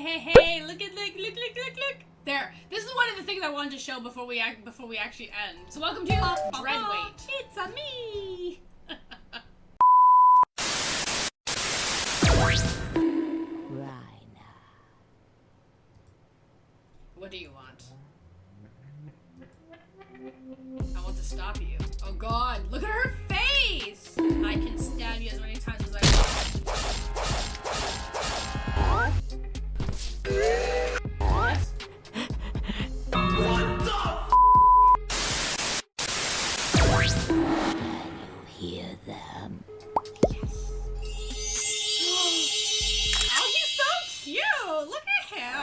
hey, look. There. This is one of the things I wanted to show before we actually end. So welcome to Dreadweight. It's a me. What do you want? I want to stop you. Oh god, look at her face! I can stab you as many times as I want. Yes? What the Can you hear them? Yes. Oh, he's so cute! Look at him!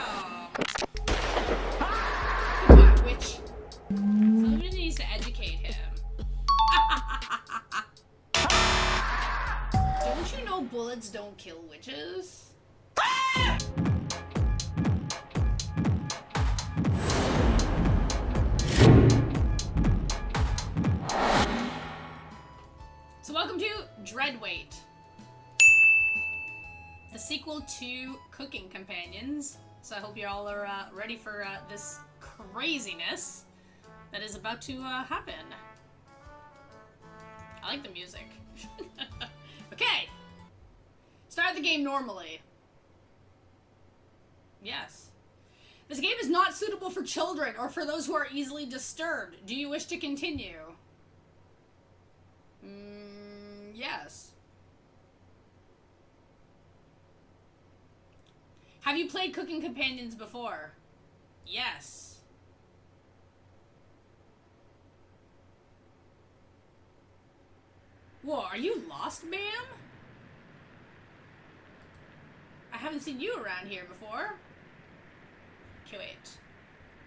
Goodbye, witch. Somebody needs to educate him. Don't you know bullets don't kill witches? So welcome to Dreadweight, the sequel to Cooking Companions. So I hope you all are ready for this craziness that is about to happen. I like the music. Okay. Start the game normally. Yes. This game is not suitable for children or for those who are easily disturbed. Do you wish to continue? Yes. Have you played Cooking Companions before? Yes. Whoa, are you lost, ma'am? I haven't seen you around here before. Okay, wait.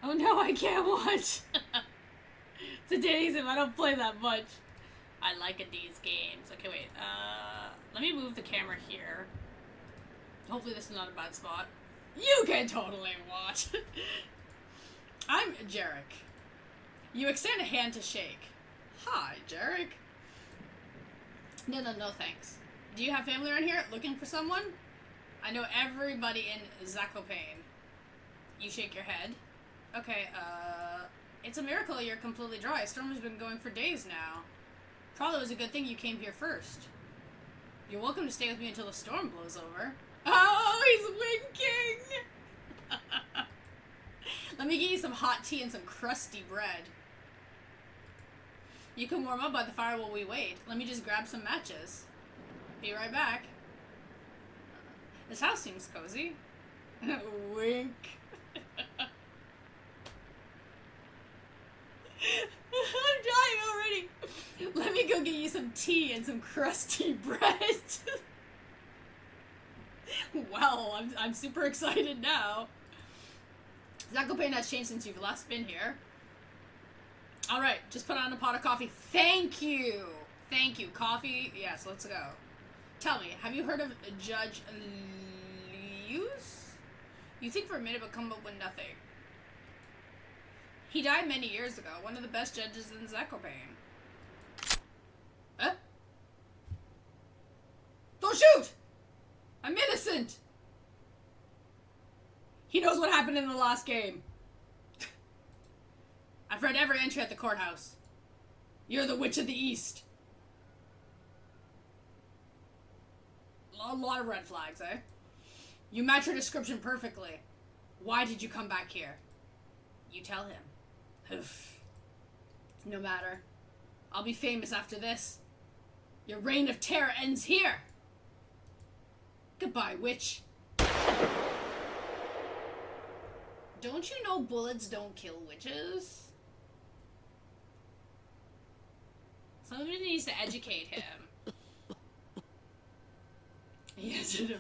Oh no, I can't watch. It's a dating sim, I don't play that much. I like these games. Okay, wait. Let me move the camera here. Hopefully this is not a bad spot. You can totally watch. I'm Jarek. You extend a hand to shake. Hi, Jarek. No, thanks. Do you have family around here looking for someone? I know everybody in Zakopane. You shake your head. Okay, it's a miracle you're completely dry. Storm has been going for days now. Probably was a good thing you came here first. You're welcome to stay with me until the storm blows over. Oh, he's winking! Let me get you some hot tea and some crusty bread. You can warm up by the fire while we wait. Let me just grab some matches. Be right back. This house seems cozy. Wink. I'm dying already. Let me go get you some tea and some crusty bread. Well, I'm super excited now. Zakopane has changed since you've last been here. Alright, just put on a pot of coffee. Thank you! Thank you. Coffee? Yes, let's go. Tell me, have you heard of Judge Lewis? You think for a minute but come up with nothing. He died many years ago, one of the best judges in Zakopane. Huh? Don't shoot! I'm innocent! He knows what happened in the last game. I've read every entry at the courthouse. You're the Witch of the East. A lot of red flags, eh? You match her description perfectly. Why did you come back here? You tell him. Oof. No matter. I'll be famous after this. Your reign of terror ends here. Goodbye, witch. Don't you know bullets don't kill witches? Somebody needs to educate him. Yes, it is.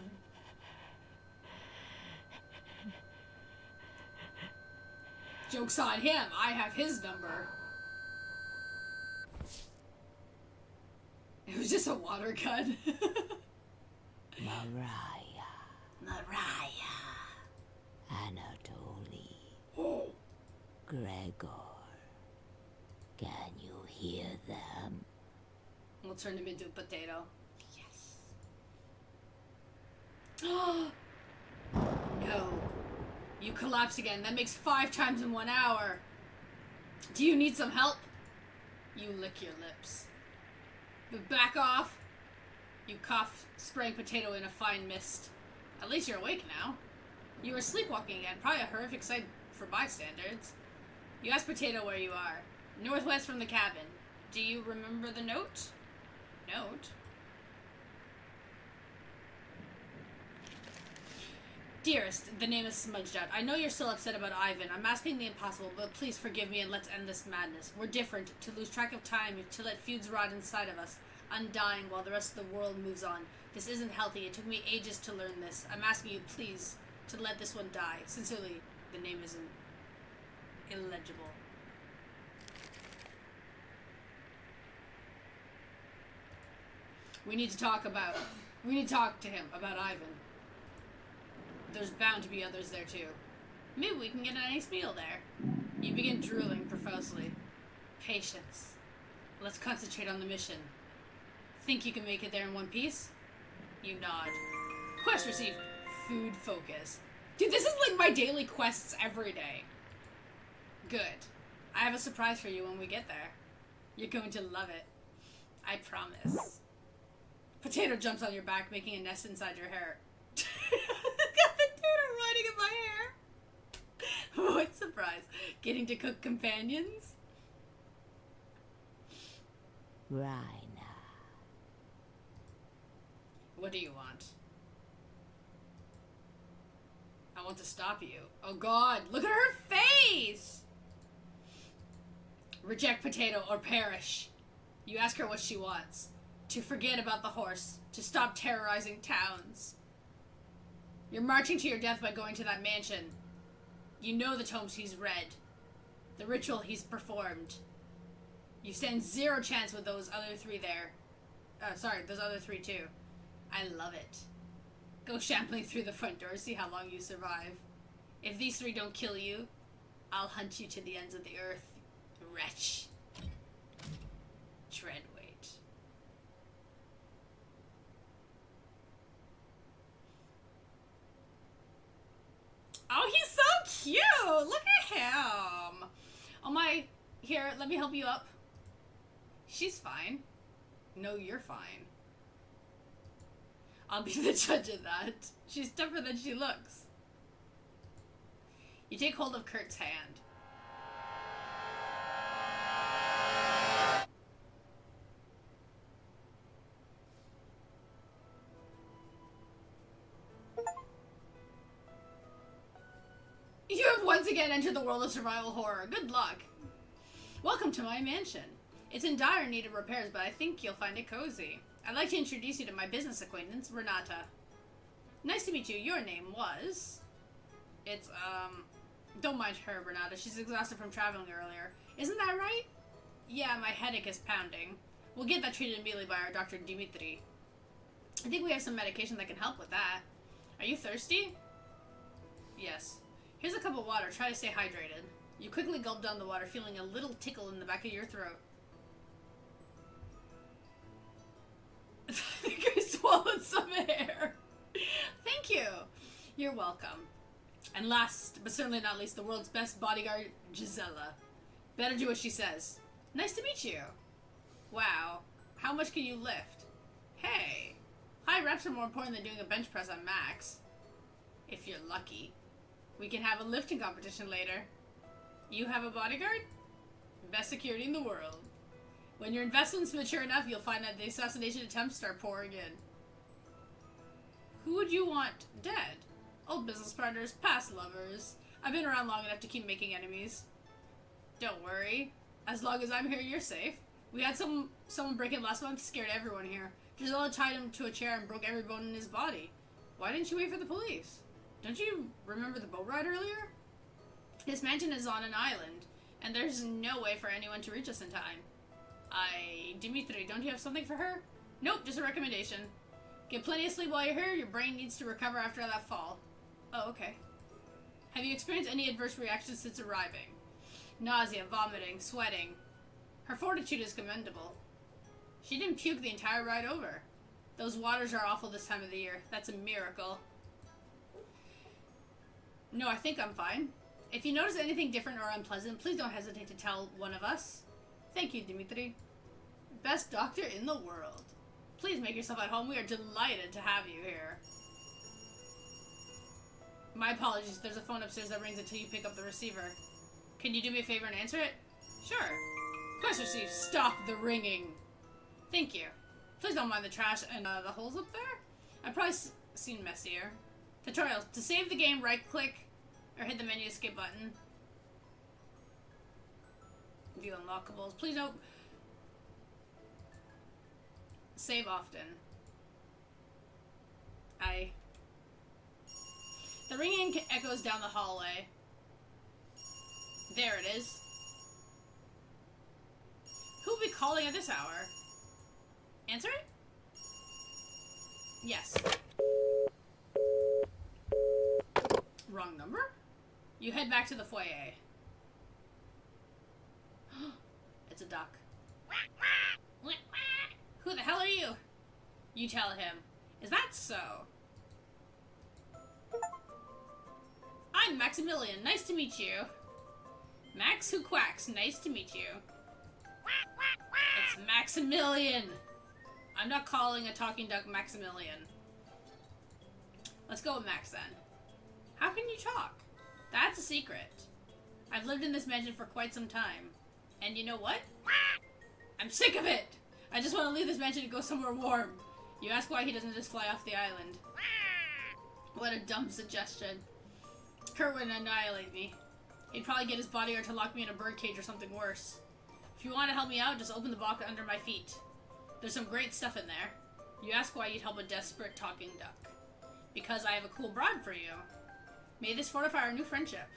Joke's on him. I have his number. It was just a water gun. Mariah. Anatoly. Oh. Gregor. Can you hear them? We'll turn him into a potato. Yes. No. You collapse again. That makes 5 times in 1 hour. Do you need some help? You lick your lips. But back off. You cough, spraying Potato in a fine mist. At least you're awake now. You were sleepwalking again. Probably a horrific sight for bystanders. You ask Potato where you are. Northwest from the cabin. Do you remember the note? Note? Dearest, the name is smudged out. I know you're still upset about Ivan. I'm asking the impossible, but please forgive me and let's end this madness. We're different. To lose track of time, to let feuds rot inside of us, undying while the rest of the world moves on. This isn't healthy. It took me ages to learn this. I'm asking you, please, to let this one die. Sincerely, the name isn't illegible. We need to talk to him about Ivan. There's bound to be others there too. Maybe we can get a nice meal there. You begin drooling profusely. Patience. Let's concentrate on the mission. Think you can make it there in one piece? You nod. Quest received. Food focus. Dude, this is like my daily quests every day. Good. I have a surprise for you when we get there. You're going to love it. I promise. Potato jumps on your back, making a nest inside your hair. Got Potato riding in my hair. What surprise. Getting to cook companions? Raina. What do you want? I want to stop you. Oh god, look at her face! Reject Potato or perish. You ask her what she wants. To forget about the horse. To stop terrorizing towns. You're marching to your death by going to that mansion. You know the tomes he's read. The ritual he's performed. You stand 0 chance with those other 3 there. Those other 3 too. I love it. Go shambling through the front door, see how long you survive. If these 3 don't kill you, I'll hunt you to the ends of the earth, wretch. Tread weight. Oh, he's so cute! Look at him! Oh my... Here, let me help you up. She's fine. No, you're fine. I'll be the judge of that. She's tougher than she looks. You take hold of Kurt's hand. You have once again entered the world of survival horror. Good luck. Welcome to my mansion. It's in dire need of repairs, but I think you'll find it cozy. I'd like to introduce you to my business acquaintance, Renata. Nice to meet you. Your name was... It's, Don't mind her, Renata. She's exhausted from traveling earlier. Isn't that right? Yeah, my headache is pounding. We'll get that treated immediately by our Dr. Dimitri. I think we have some medication that can help with that. Are you thirsty? Yes. Here's a cup of water. Try to stay hydrated. You quickly gulp down the water, feeling a little tickle in the back of your throat. I think I swallowed some air. Thank you. You're welcome. And last, but certainly not least, the world's best bodyguard, Gisela. Better do what she says. Nice to meet you. Wow. How much can you lift? Hey. High reps are more important than doing a bench press on max. If you're lucky. We can have a lifting competition later. You have a bodyguard? Best security in the world. When your investment's mature enough, you'll find that the assassination attempts start pouring in. Who would you want dead? Old business partners, past lovers. I've been around long enough to keep making enemies. Don't worry. As long as I'm here, you're safe. We had someone break in last month, scared everyone here. Gisela tied him to a chair and broke every bone in his body. Why didn't you wait for the police? Don't you remember the boat ride earlier? His mansion is on an island, and there's no way for anyone to reach us in time. Dimitri, don't you have something for her? Nope, just a recommendation. Get plenty of sleep while you're here. Your brain needs to recover after that fall. Oh, okay. Have you experienced any adverse reactions since arriving? Nausea, vomiting, sweating. Her fortitude is commendable. She didn't puke the entire ride over. Those waters are awful this time of the year. That's a miracle. No, I think I'm fine. If you notice anything different or unpleasant, please don't hesitate to tell one of us. Thank you, Dimitri. Best doctor in the world. Please make yourself at home. We are delighted to have you here. My apologies. There's a phone upstairs that rings until you pick up the receiver. Can you do me a favor and answer it? Sure. Of course, receive. Stop the ringing. Thank you. Please don't mind the trash and the holes up there. I've probably seen messier. Tutorial. To save the game, right-click or hit the menu escape button. View unlockables. Please don't save often. The ringing echoes down the hallway. There it is. Who'll be calling at this hour? Answer it? Yes. Wrong number? You head back to the foyer. It's a duck. Who the hell are you? You tell him. Is that so? I'm Maximilian. Nice to meet you. Max who quacks. Nice to meet you. It's Maximilian. I'm not calling a talking duck Maximilian. Let's go with Max then. How can you talk? That's a secret. I've lived in this mansion for quite some time. And you know what? I'm sick of it! I just want to leave this mansion and go somewhere warm. You ask why he doesn't just fly off the island. What a dumb suggestion. Kurt would annihilate me. He'd probably get his bodyguard to lock me in a birdcage or something worse. If you want to help me out, just open the box under my feet. There's some great stuff in there. You ask why you'd help a desperate talking duck. Because I have a cool bribe for you. May this fortify our new friendship.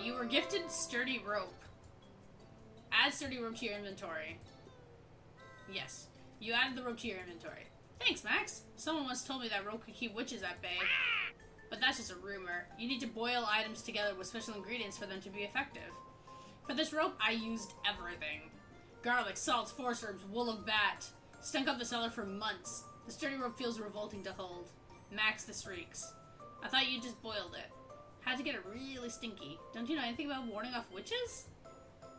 You were gifted sturdy rope. Add sturdy rope to your inventory. Yes, you added the rope to your inventory. Thanks, Max. Someone once told me that rope could keep witches at bay. But that's just a rumor. You need to boil items together with special ingredients for them to be effective. For this rope, I used everything. Garlic, salt, force herbs, wool of bat. Stunk up the cellar for months. The sturdy rope feels revolting to hold. Max, this reeks. I thought you just boiled it. Had to get it really stinky. Don't you know anything about warding off witches?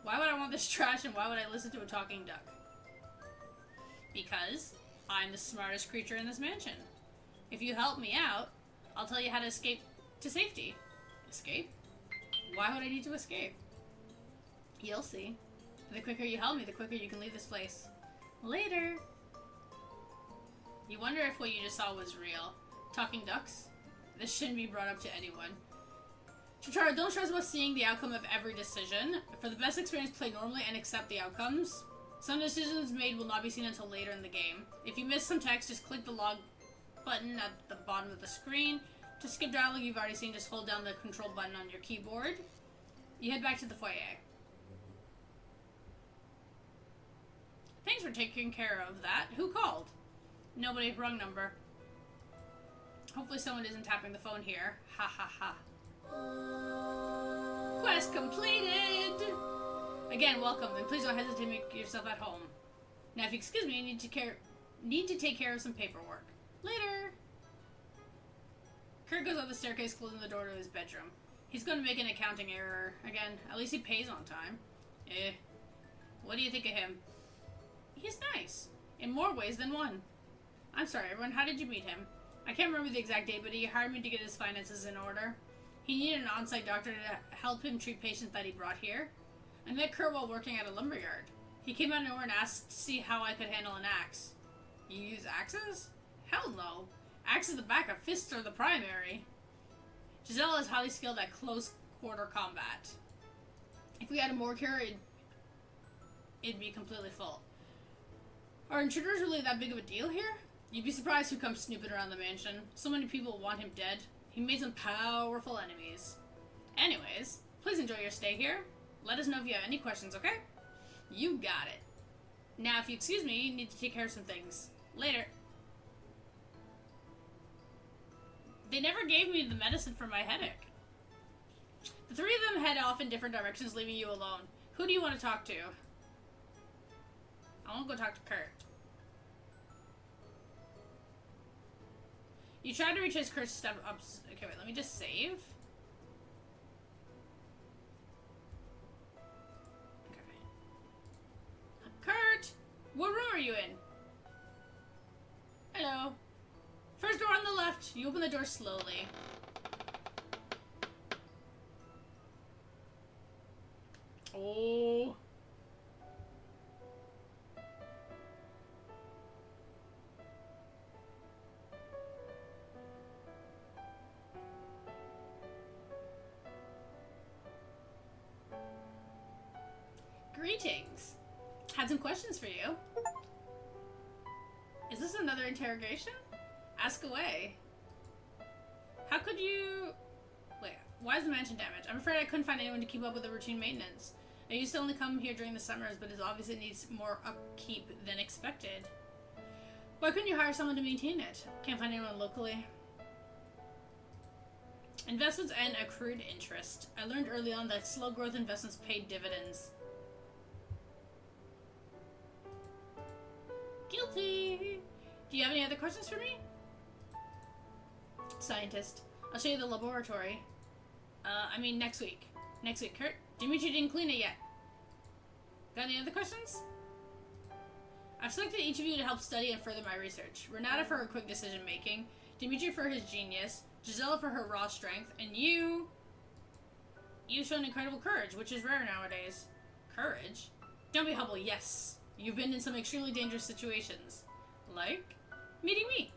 Why would I want this trash and why would I listen to a talking duck? Because I'm the smartest creature in this mansion. If you help me out, I'll tell you how to escape to safety. Escape? Why would I need to escape? You'll see. The quicker you help me, the quicker you can leave this place. Later. You wonder if what you just saw was real. Talking ducks? This shouldn't be brought up to anyone. Chitara, don't stress about seeing the outcome of every decision. For the best experience, play normally and accept the outcomes. Some decisions made will not be seen until later in the game. If you miss some text, just click the log button at the bottom of the screen. To skip dialogue you've already seen, just hold down the control button on your keyboard. You head back to the foyer. Thanks for taking care of that. Who called? Nobody. Wrong number. Hopefully someone isn't tapping the phone here. Ha ha ha. Quest completed! Again, welcome, and please don't hesitate to make yourself at home. Now, if you excuse me, I need to take care of some paperwork. Later! Kurt goes up the staircase, closing the door to his bedroom. He's going to make an accounting error. Again, at least he pays on time. What do you think of him? He's nice. In more ways than one. I'm sorry, everyone. How did you meet him? I can't remember the exact date, but he hired me to get his finances in order. He needed an on-site doctor to help him treat patients that he brought here. I met Kurt while working at a lumberyard. He came out of nowhere and asked to see how I could handle an axe. You use axes? Hell no. Axe is the backup, fists are the primary. Gisela is highly skilled at close-quarter combat. If we had a morgue here, it'd be completely full. Are intruders really that big of a deal here? You'd be surprised who comes snooping around the mansion. So many people want him dead. He made some powerful enemies. Anyways, please enjoy your stay here. Let us know if you have any questions, okay? You got it. Now, if you excuse me, you need to take care of some things. Later. They never gave me the medicine for my headache. The three of them head off in different directions, leaving you alone. Who do you want to talk to? I want to go talk to Kurt. You tried to reach his cursed step up. Okay, wait, let me just save. Okay. Kurt! What room are you in? Hello. First door on the left. You open the door slowly. Oh. Greetings. Had some questions for you. Is this another interrogation? Ask away. How could you... Wait, why is the mansion damaged? I'm afraid I couldn't find anyone to keep up with the routine maintenance. I used to only come here during the summers, but it obviously needs more upkeep than expected. Why couldn't you hire someone to maintain it? Can't find anyone locally. Investments and accrued interest. I learned early on that slow growth investments paid dividends. Guilty! Do you have any other questions for me? Scientist. I'll show you the laboratory. I mean next week. Next week, Kurt. Dimitri didn't clean it yet. Got any other questions? I've selected each of you to help study and further my research. Renata for her quick decision making, Dimitri for his genius, Gisela for her raw strength, and you've shown incredible courage, which is rare nowadays. Courage? Don't be humble, yes. You've been in some extremely dangerous situations. Like meeting me.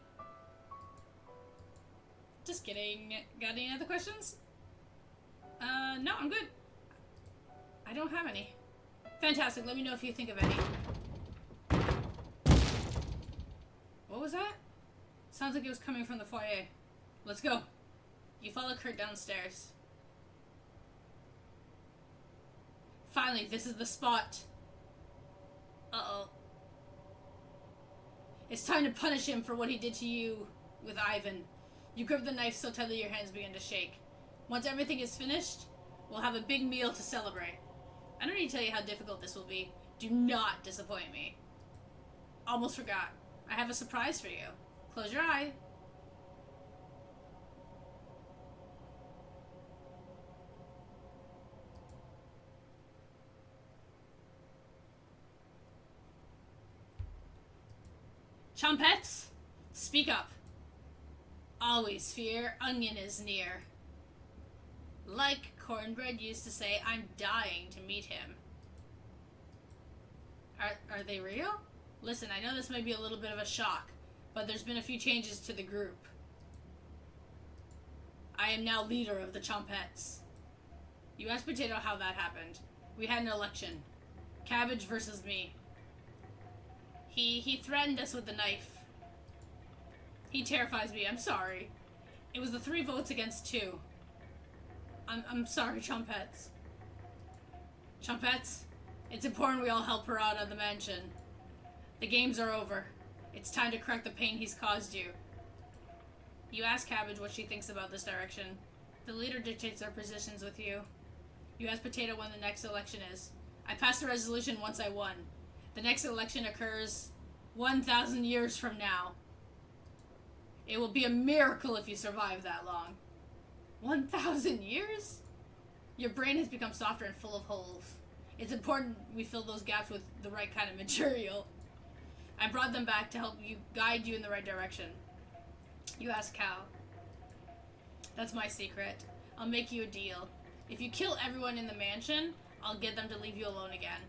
Just kidding. Got any other questions? No, I'm good. I don't have any. Fantastic, let me know if you think of any. What was that? Sounds like it was coming from the foyer. Let's go. You follow Kurt downstairs. Finally, this is the spot. Uh-oh. It's time to punish him for what he did to you with Ivan. You grip the knife so tightly your hands begin to shake. Once everything is finished, we'll have a big meal to celebrate. I don't need to tell you how difficult this will be. Do not disappoint me. Almost forgot. I have a surprise for you. Close your eye. Chompettes, speak up. Always fear, onion is near. Like Cornbread used to say, I'm dying to meet him. Are they real? Listen, I know this may be a little bit of a shock, but there's been a few changes to the group. I am now leader of the Chompettes. You asked Potato how that happened. We had an election. Cabbage versus me. He threatened us with the knife. He terrifies me, I'm sorry. It was the 3 votes against 2. I'm sorry, Chompettes. Chompettes, it's important we all help her out of the mansion. The games are over. It's time to correct the pain he's caused you. You ask Cabbage what she thinks about this direction. The leader dictates our positions with you. You ask Potato when the next election is. I passed a resolution once I won. The next election occurs 1,000 years from now. It will be a miracle if you survive that long. 1,000 years? Your brain has become softer and full of holes. It's important we fill those gaps with the right kind of material. I brought them back to help you guide you in the right direction. You ask how. That's my secret. I'll make you a deal. If you kill everyone in the mansion, I'll get them to leave you alone again.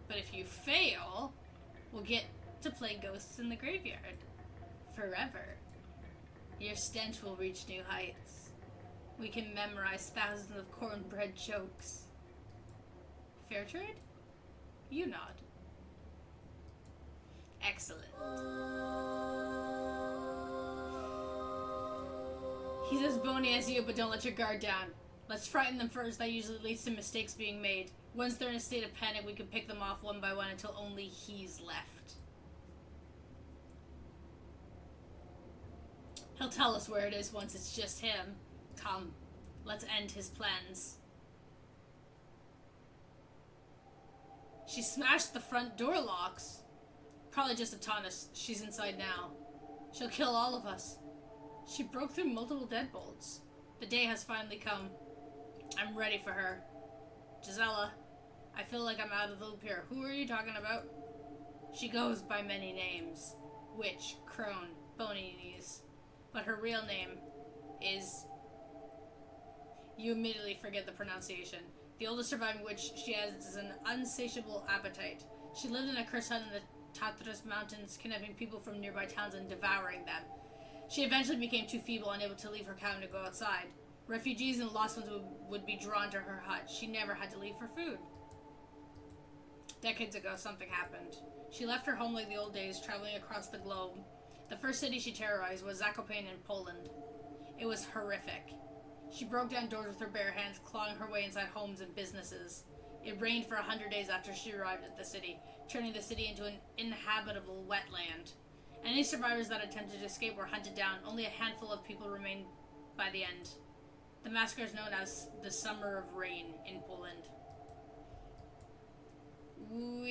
But if you fail, we'll get to play ghosts in the graveyard. Forever. Your stench will reach new heights. We can memorize thousands of cornbread jokes. Fair trade? You nod. Excellent. He's as bony as you, but don't let your guard down. Let's frighten them first. That usually leads to mistakes being made. Once they're in a state of panic, we can pick them off one by one until only he's left. He'll tell us where it is once it's just him. Come, let's end his plans. She smashed the front door locks. Probably just to taunt us. She's inside now. She'll kill all of us. She broke through multiple deadbolts. The day has finally come. I'm ready for her. Gisela, I feel like I'm out of the loop here. Who are you talking about? She goes by many names. Witch, crone, bony knees. But her real name is... You immediately forget the pronunciation. The oldest surviving witch she has is an insatiable appetite. She lived in a cursed hut in the Tatras Mountains, kidnapping people from nearby towns and devouring them. She eventually became too feeble, unable to leave her cabin to go outside. Refugees and lost ones would be drawn to her hut. She never had to leave for food. Decades ago, something happened. She left her home like the old days, traveling across the globe. The first city she terrorized was Zakopane in Poland. It was horrific. She broke down doors with her bare hands, clawing her way inside homes and businesses. It rained for 100 days after she arrived at the city, turning the city into an inhabitable wetland. Any survivors that attempted to escape were hunted down. Only a handful of people remained by the end. The massacre is known as the Summer of Rain in Poland.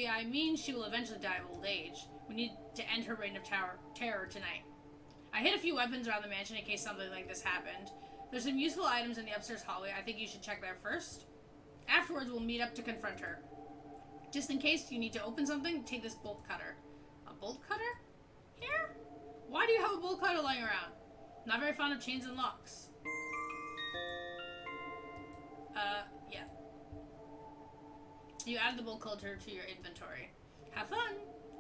I mean, she will eventually die of old age. We need to end her reign of terror tonight. I hid a few weapons around the mansion in case something like this happened. There's some useful items in the upstairs hallway. I think you should check there first. Afterwards, we'll meet up to confront her. Just in case you need to open something, take this bolt cutter. A bolt cutter? Here? Why do you have a bolt cutter lying around? Not very fond of chains and locks. Yeah. You added the bolt cutter to your inventory. Have fun!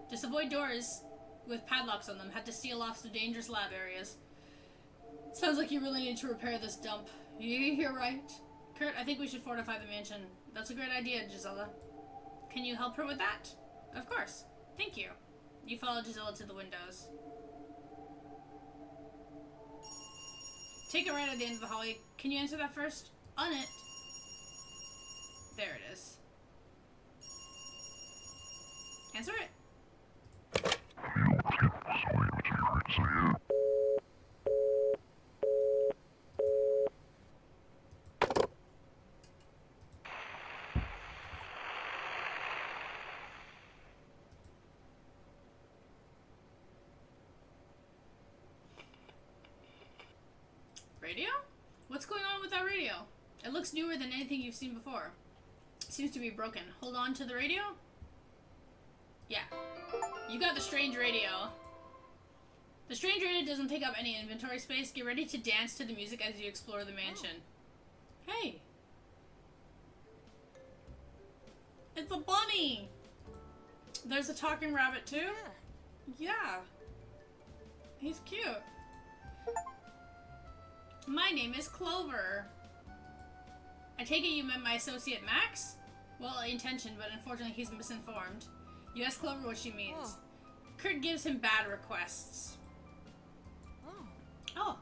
Just avoid doors with padlocks on them. Had to seal off some dangerous lab areas. Sounds like you really need to repair this dump. You're right. Kurt, I think we should fortify the mansion. That's a great idea, Gisela. Can you help her with that? Of course. Thank you. You follow Gisela to the windows. Take it right at the end of the hallway. Can you answer that first? On it. There it is. Answer it. Radio? What's going on with that radio? It looks newer than anything you've seen before. Seems to be broken. Hold on to the radio? Yeah. You got the strange radio. The strange radio doesn't take up any inventory space. Get ready to dance to the music as you explore the mansion. Hey. It's a bunny! There's a talking rabbit too? Yeah. He's cute. My name is Clover. I take it you met my associate Max? Well intentioned, but unfortunately he's misinformed. You ask Clover what she means. Oh. Kurt gives him bad requests. Oh.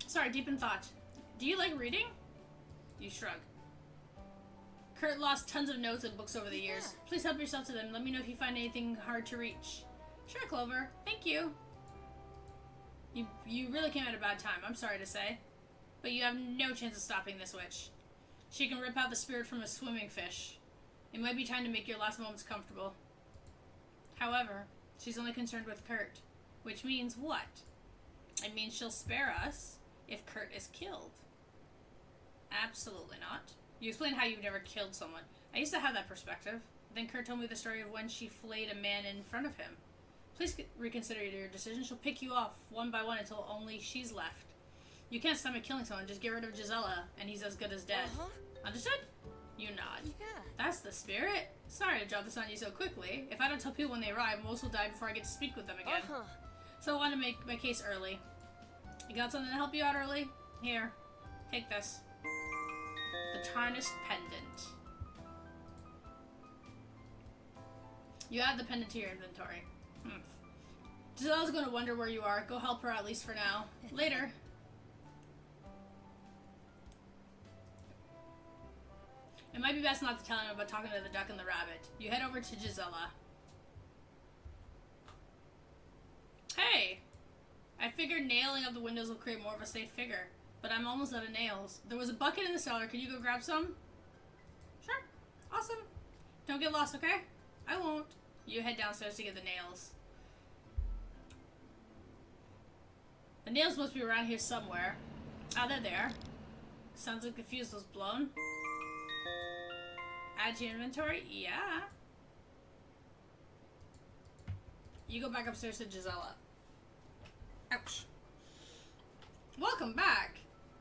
Sorry, deep in thought. Do you like reading? You shrug. Kurt lost tons of notes and books over the years. Please help yourself to them. Let me know if you find anything hard to reach. Sure, Clover. Thank you. You really came at a bad time, I'm sorry to say. But you have no chance of stopping this witch. She can rip out the spirit from a swimming fish. It might be time to make your last moments comfortable. However, she's only concerned with Kurt. Which means what? It means she'll spare us if Kurt is killed. Absolutely not. You explained how you've never killed someone. I used to have that perspective. Then Kurt told me the story of when she flayed a man in front of him. Please reconsider your decision. She'll pick you off one by one until only she's left. You can't stomach killing someone. Just get rid of Gisela, and he's as good as dead. Understood? You nod. Yeah. That's the spirit. Sorry to drop this on you so quickly. If I don't tell people when they arrive, most will die before I get to speak with them again. So I want to make my case early. You got something to help you out early? Here. Take this. The tarnished pendant. You add the pendant to your inventory. Gisela's gonna wonder where you are. Go help her at least for now. Later. It might be best not to tell him about talking to the duck and the rabbit. You head over to Gisela. Hey! I figured nailing up the windows will create more of a safe figure, but I'm almost out of nails. There was a bucket in the cellar. Can you go grab some? Sure. Awesome. Don't get lost, okay? I won't. You head downstairs to get the nails. The nails must be around here somewhere. Ah, they're there. Sounds like the fuse was blown. Add to your inventory? Yeah. You go back upstairs to Gisela. Ouch. Welcome back.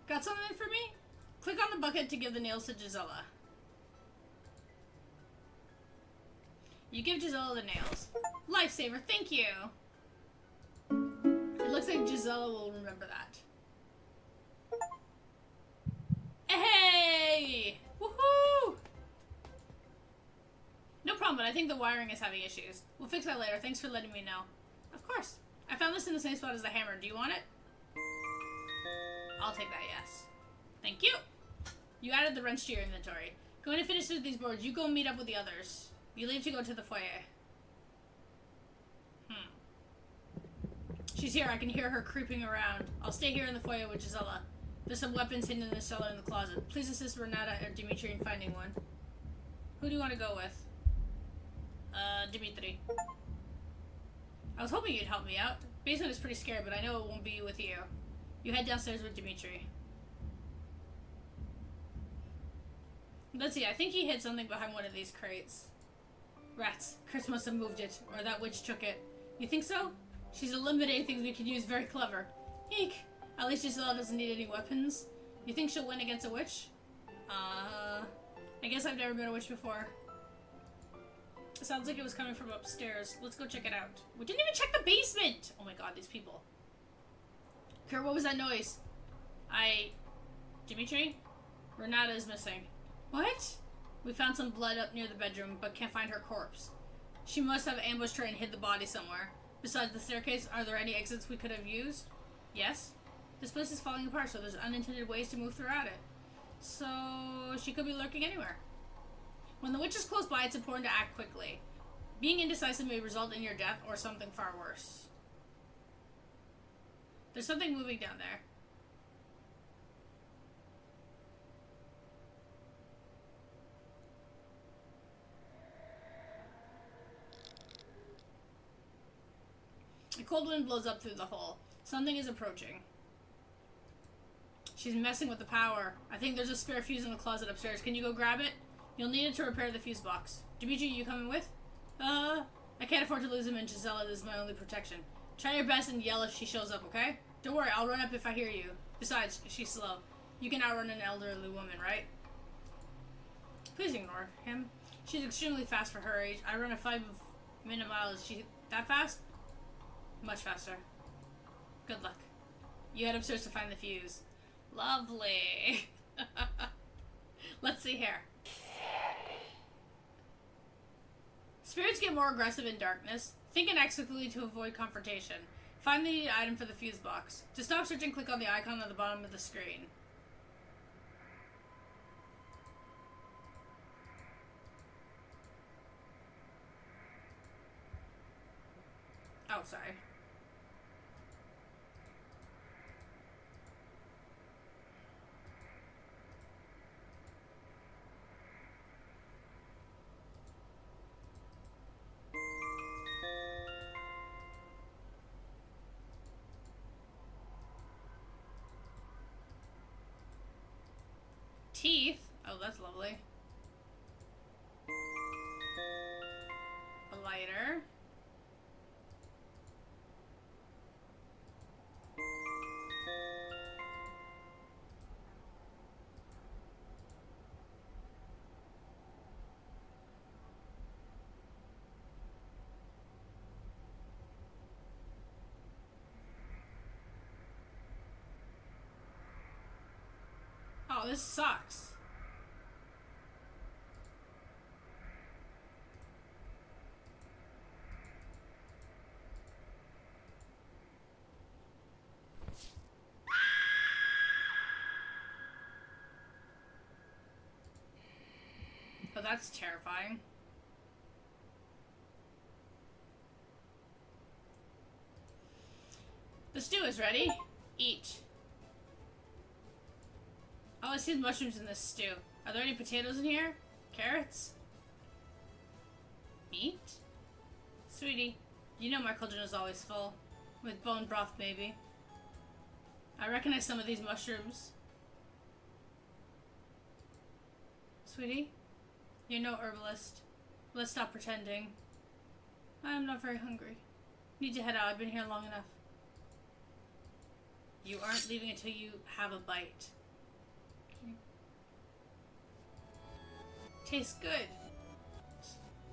Got something for me? Click on the bucket to give the nails to Gisela. You give Gisela the nails. Lifesaver, thank you. It looks like Gisela will remember that. Hey! Woohoo! No problem, but I think the wiring is having issues. We'll fix that later. Thanks for letting me know. Of course. I found this in the same spot as the hammer. Do you want it? I'll take that, yes. Thank you. You added the wrench to your inventory. Going to finish with these boards. You go meet up with the others. You leave to go to the foyer. She's here. I can hear her creeping around. I'll stay here in the foyer with Gisela. There's some weapons hidden in the cellar in the closet. Please assist Renata or Dimitri in finding one. Who do you want to go with? Dimitri. I was hoping you'd help me out. Basement is pretty scary, but I know it won't be with you. You head downstairs with Dimitri. Let's see, I think he hid something behind one of these crates. Rats. Chris must have moved it, or that witch took it. You think so? She's eliminating things we could use. Very clever. Eek. At least Gisela doesn't need any weapons. You think she'll win against a witch? I guess I've never been a witch before. It sounds like it was coming from upstairs. Let's go check it out. We didn't even check the basement! Oh my god, these people. Kurt, what was that noise? Dimitri? Renata is missing. What? We found some blood up near the bedroom, but can't find her corpse. She must have ambushed her and hid the body somewhere. Besides the staircase, are there any exits we could have used? Yes. This place is falling apart, so there's unintended ways to move throughout it. So, she could be lurking anywhere. When the witch is close by, it's important to act quickly. Being indecisive may result in your death or something far worse. There's something moving down there. A cold wind blows up through the hole. Something is approaching. She's messing with the power. I think there's a spare fuse in the closet upstairs. Can you go grab it? You'll need it to repair the fuse box. Dimitri, you coming with? I can't afford to lose him, and Gisela is my only protection. Try your best and yell if she shows up, okay? Don't worry, I'll run up if I hear you. Besides, she's slow. You can outrun an elderly woman, right? Please ignore him. She's extremely fast for her age. I run a 5-minute mile. Is she that fast? Much faster. Good luck. You head upstairs to find the fuse. Lovely. Let's see here. Spirits get more aggressive in darkness. Think and act quickly to avoid confrontation. Find the needed item for the fuse box. To stop searching, click on the icon at the bottom of the screen. Oh, sorry. Teeth? Oh, that's lovely. A lighter. Oh, this sucks. Oh, that's terrifying. The stew is ready. Eat. Oh, I see the mushrooms in this stew. Are there any potatoes in here? Carrots? Meat? Sweetie, you know my cauldron is always full. With bone broth, maybe. I recognize some of these mushrooms. Sweetie, you're no herbalist. Let's stop pretending. I'm not very hungry. Need to head out. I've been here long enough. You aren't leaving until you have a bite. Tastes good.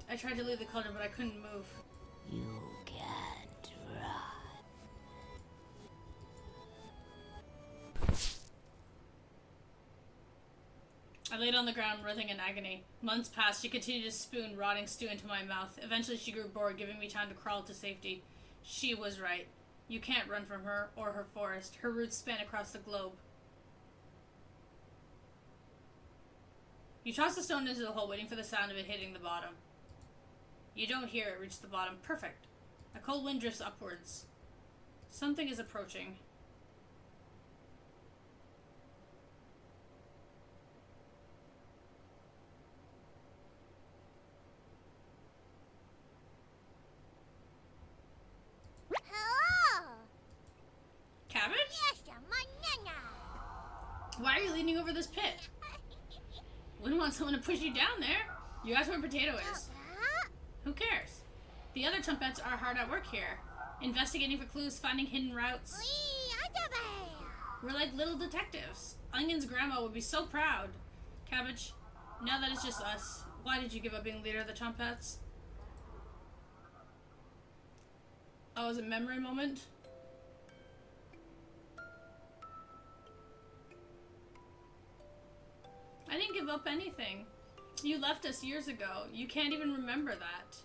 I tried to leave the cauldron, but I couldn't move. You can't run. I laid on the ground, writhing in agony. Months passed. She continued to spoon rotting stew into my mouth. Eventually, she grew bored, giving me time to crawl to safety. She was right. You can't run from her or her forest. Her roots span across the globe. You toss the stone into the hole, waiting for the sound of it hitting the bottom. You don't hear it reach the bottom. Perfect. A cold wind drifts upwards. Something is approaching. Cabbage? Why are you leaning over this pit? Wouldn't want someone to push you down there. You asked where Potato is. Who cares? The other Chompettes are hard at work here. Investigating for clues, finding hidden routes. We're like little detectives. Onion's grandma would be so proud. Cabbage, now that it's just us, why did you give up being leader of the Chompettes? Oh, it was a memory moment? I didn't give up anything. You left us years ago. You can't even remember that.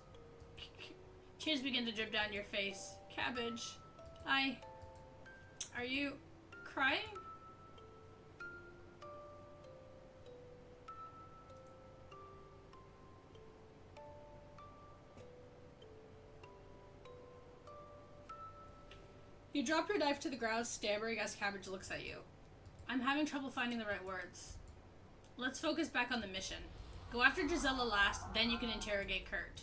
Tears begin to drip down your face. Cabbage, Are you crying? You drop your knife to the ground, stammering as Cabbage looks at you. I'm having trouble finding the right words. Let's focus back on the mission. Go after Gisela last, then you can interrogate Kurt.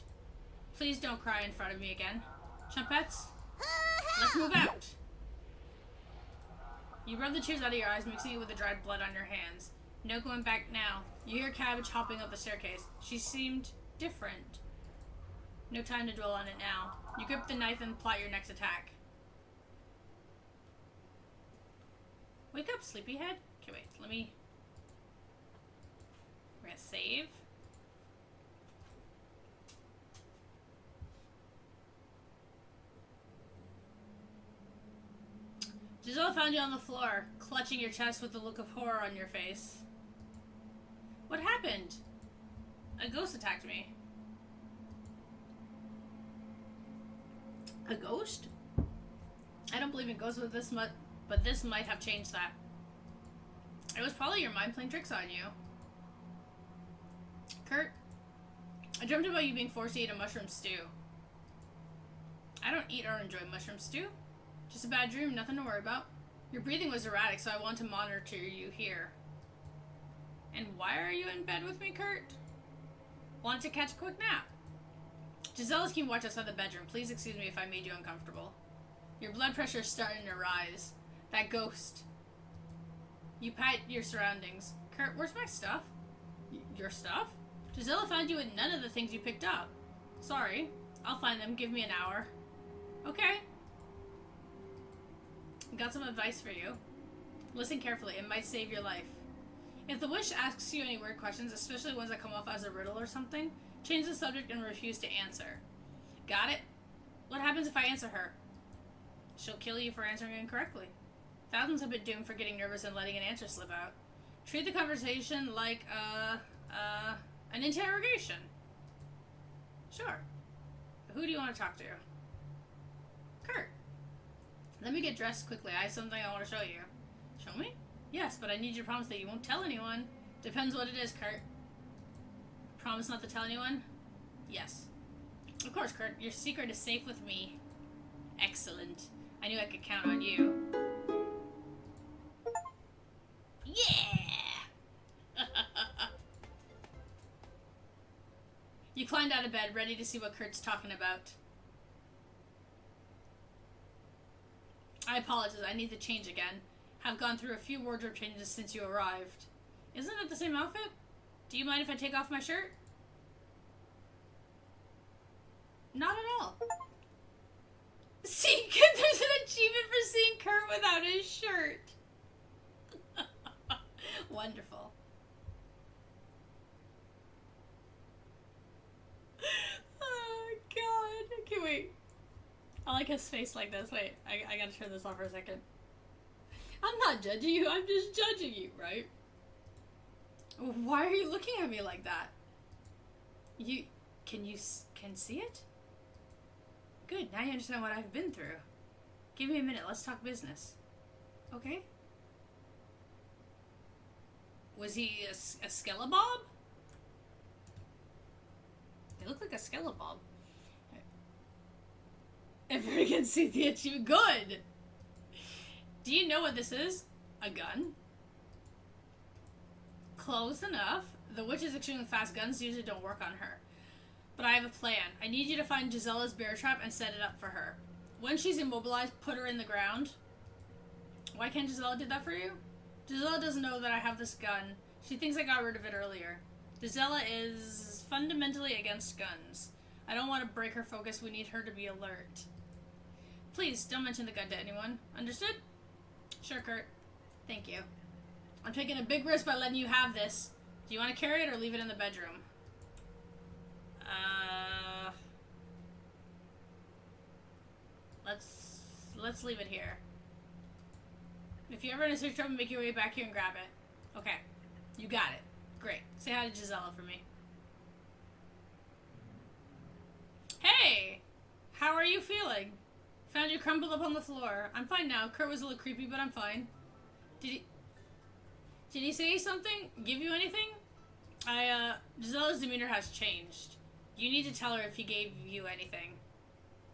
Please don't cry in front of me again. Chompettes, let's move out. You rub the tears out of your eyes, mixing it with the dried blood on your hands. No going back now. You hear Cabbage hopping up the staircase. She seemed different. No time to dwell on it now. You grip the knife and plot your next attack. Wake up, sleepyhead. Okay, wait, we're gonna save. Gisela found you on the floor, clutching your chest with a look of horror on your face. What happened? A ghost attacked me. A ghost? I don't believe in ghosts with this much, but this might have changed that. It was probably your mind playing tricks on you. Kurt, I dreamt about you being forced to eat a mushroom stew. I don't eat or enjoy mushroom stew. Just a bad dream, nothing to worry about. Your breathing was erratic, so I want to monitor you here. And why are you in bed with me, Kurt? Want to catch a quick nap? Gisela's keeping watch outside the bedroom. Please excuse me if I made you uncomfortable. Your blood pressure is starting to rise. That ghost. You pat your surroundings. Kurt, where's my stuff? Your stuff? Gisela found you with none of the things you picked up. Sorry. I'll find them. Give me an hour. Okay. Got some advice for you. Listen carefully. It might save your life. If the witch asks you any weird questions, especially ones that come off as a riddle or something, change the subject and refuse to answer. Got it? What happens if I answer her? She'll kill you for answering incorrectly. Thousands have been doomed for getting nervous and letting an answer slip out. Treat the conversation like, an interrogation. Sure. Who do you want to talk to? Kurt. Let me get dressed quickly. I have something I want to show you. Show me? Yes, but I need you to promise that you won't tell anyone. Depends what it is, Kurt. Promise not to tell anyone? Yes. Of course, Kurt. Your secret is safe with me. Excellent. I knew I could count on you. Yeah! You climbed out of bed, ready to see what Kurt's talking about. I apologize. I need to change again. have gone through a few wardrobe changes since you arrived. Isn't it the same outfit? Do you mind if I take off my shirt? Not at all. See, there's an achievement for seeing Kurt without his shirt. Wonderful. Oh, God. Okay, wait. I like his face like this. Wait, I gotta turn this off for a second. I'm not judging you, I'm just judging you, right? Why are you looking at me like that? You can see it? Good, now you understand what I've been through. Give me a minute, let's talk business. Okay. Was he a skelebaub? He looked like a skelebaub. Everybody can see the achievement. Good! Do you know what this is? A gun? Close enough. The witch's extremely fast guns usually don't work on her. But I have a plan. I need you to find Gisela's bear trap and set it up for her. When she's immobilized, put her in the ground. Why can't Gisela do that for you? Gisela doesn't know that I have this gun. She thinks I got rid of it earlier. Gisela is fundamentally against guns. I don't want to break her focus. We need her to be alert. Please, don't mention the gun to anyone. Understood? Sure, Kurt. Thank you. I'm taking a big risk by letting you have this. Do you want to carry it or leave it in the bedroom? Let's leave it here. If you're ever in a search trouble, make your way back here and grab it. Okay. You got it. Great. Say hi to Gisela for me. Hey! How are you feeling? Found you crumpled up on the floor. I'm fine now. Kurt was a little creepy, but I'm fine. Did he say something? Give you anything? Gisela's demeanor has changed. You need to tell her if he gave you anything.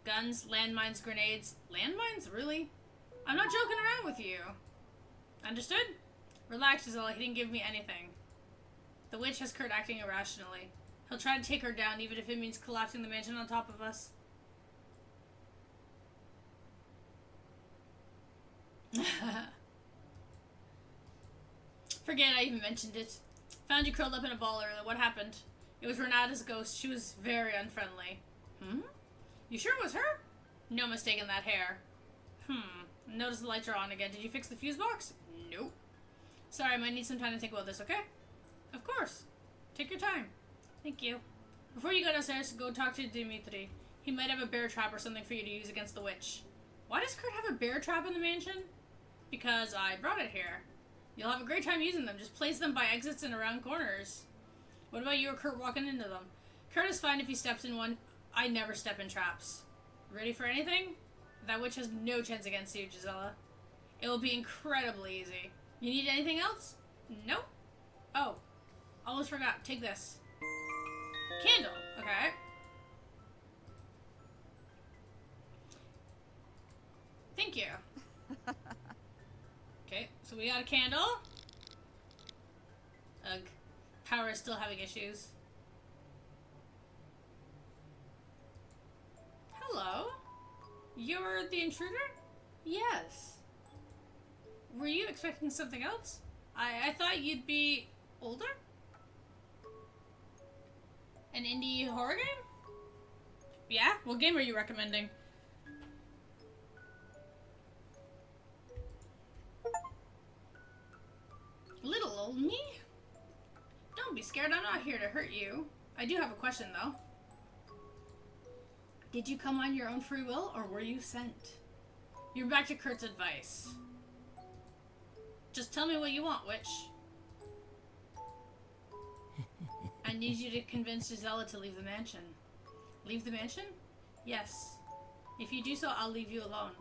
Guns, landmines, grenades. Landmines? Really? I'm not joking around with you. Understood? Relax, Gisela. He didn't give me anything. The witch has Kurt acting irrationally. He'll try to take her down, even if it means collapsing the mansion on top of us. Forget I even mentioned it. Found you curled up in a ball earlier. What happened? It was Renata's ghost. She was very unfriendly. You sure it was her? No mistake in that hair. Notice the lights are on again. Did you fix the fuse box? Nope. Sorry, I might need some time to think about this, okay? Of course. Take your time. Thank you. Before you go downstairs, go talk to Dimitri. He might have a bear trap or something for you to use against the witch. Why does Kurt have a bear trap in the mansion? Because I brought it here. You'll have a great time using them. Just place them by exits and around corners. What about you or Kurt walking into them? Kurt is fine if he steps in one. I never step in traps. Ready for anything? That witch has no chance against you, Gisela. It will be incredibly easy. You need anything else? Nope. Oh. Almost forgot. Take this. Candle. Okay. Thank you. Okay, so we got a candle. Ugh. Power is still having issues. Hello? You're the intruder? Yes. Were you expecting something else? I thought you'd be older? An indie horror game? Yeah? What game are you recommending? Little old me? Don't be scared, I'm not here to hurt you. I do have a question, though. Did you come on your own free will, or were you sent? You're back to Kurt's advice. Just tell me what you want, witch. I need you to convince Gisela to leave the mansion. Leave the mansion? Yes. If you do so, I'll leave you alone.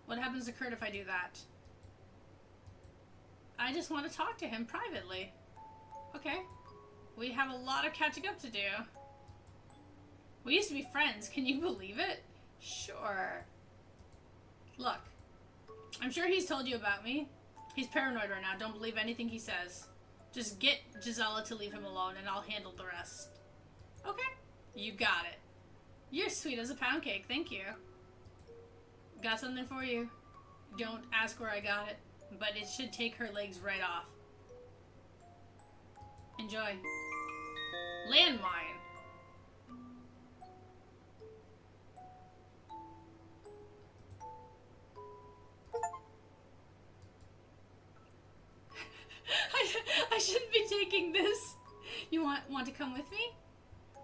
What happens to Kurt if I do that? I just want to talk to him privately. Okay. We have a lot of catching up to do. We used to be friends. Can you believe it? Sure. Look. I'm sure he's told you about me. He's paranoid right now. Don't believe anything he says. Just get Gisela to leave him alone and I'll handle the rest. Okay. You got it. You're sweet as a pound cake. Thank you. Got something for you. Don't ask where I got it. but it should take her legs right off. Enjoy. Landmine. I shouldn't be taking this. You want to come with me?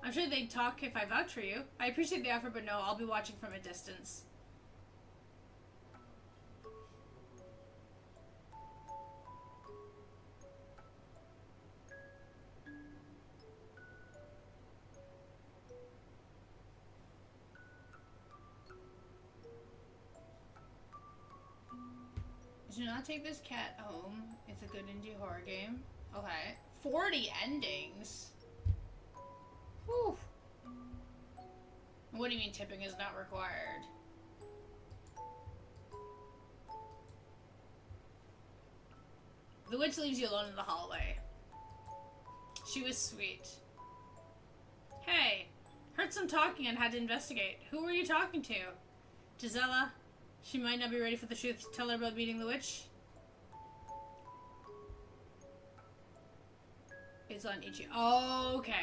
I'm sure they'd talk if I vouch for you. I appreciate the offer, but no, I'll be watching from a distance. Do not take this cat home. It's a good indie horror game. Okay. 40 endings? Whew. What do you mean tipping is not required? The witch leaves you alone in the hallway. She was sweet. Hey, heard some talking and had to investigate. Who were you talking to? Gisela. She might not be ready for the truth. Tell her about meeting the witch. It's on Ichi. Oh, okay.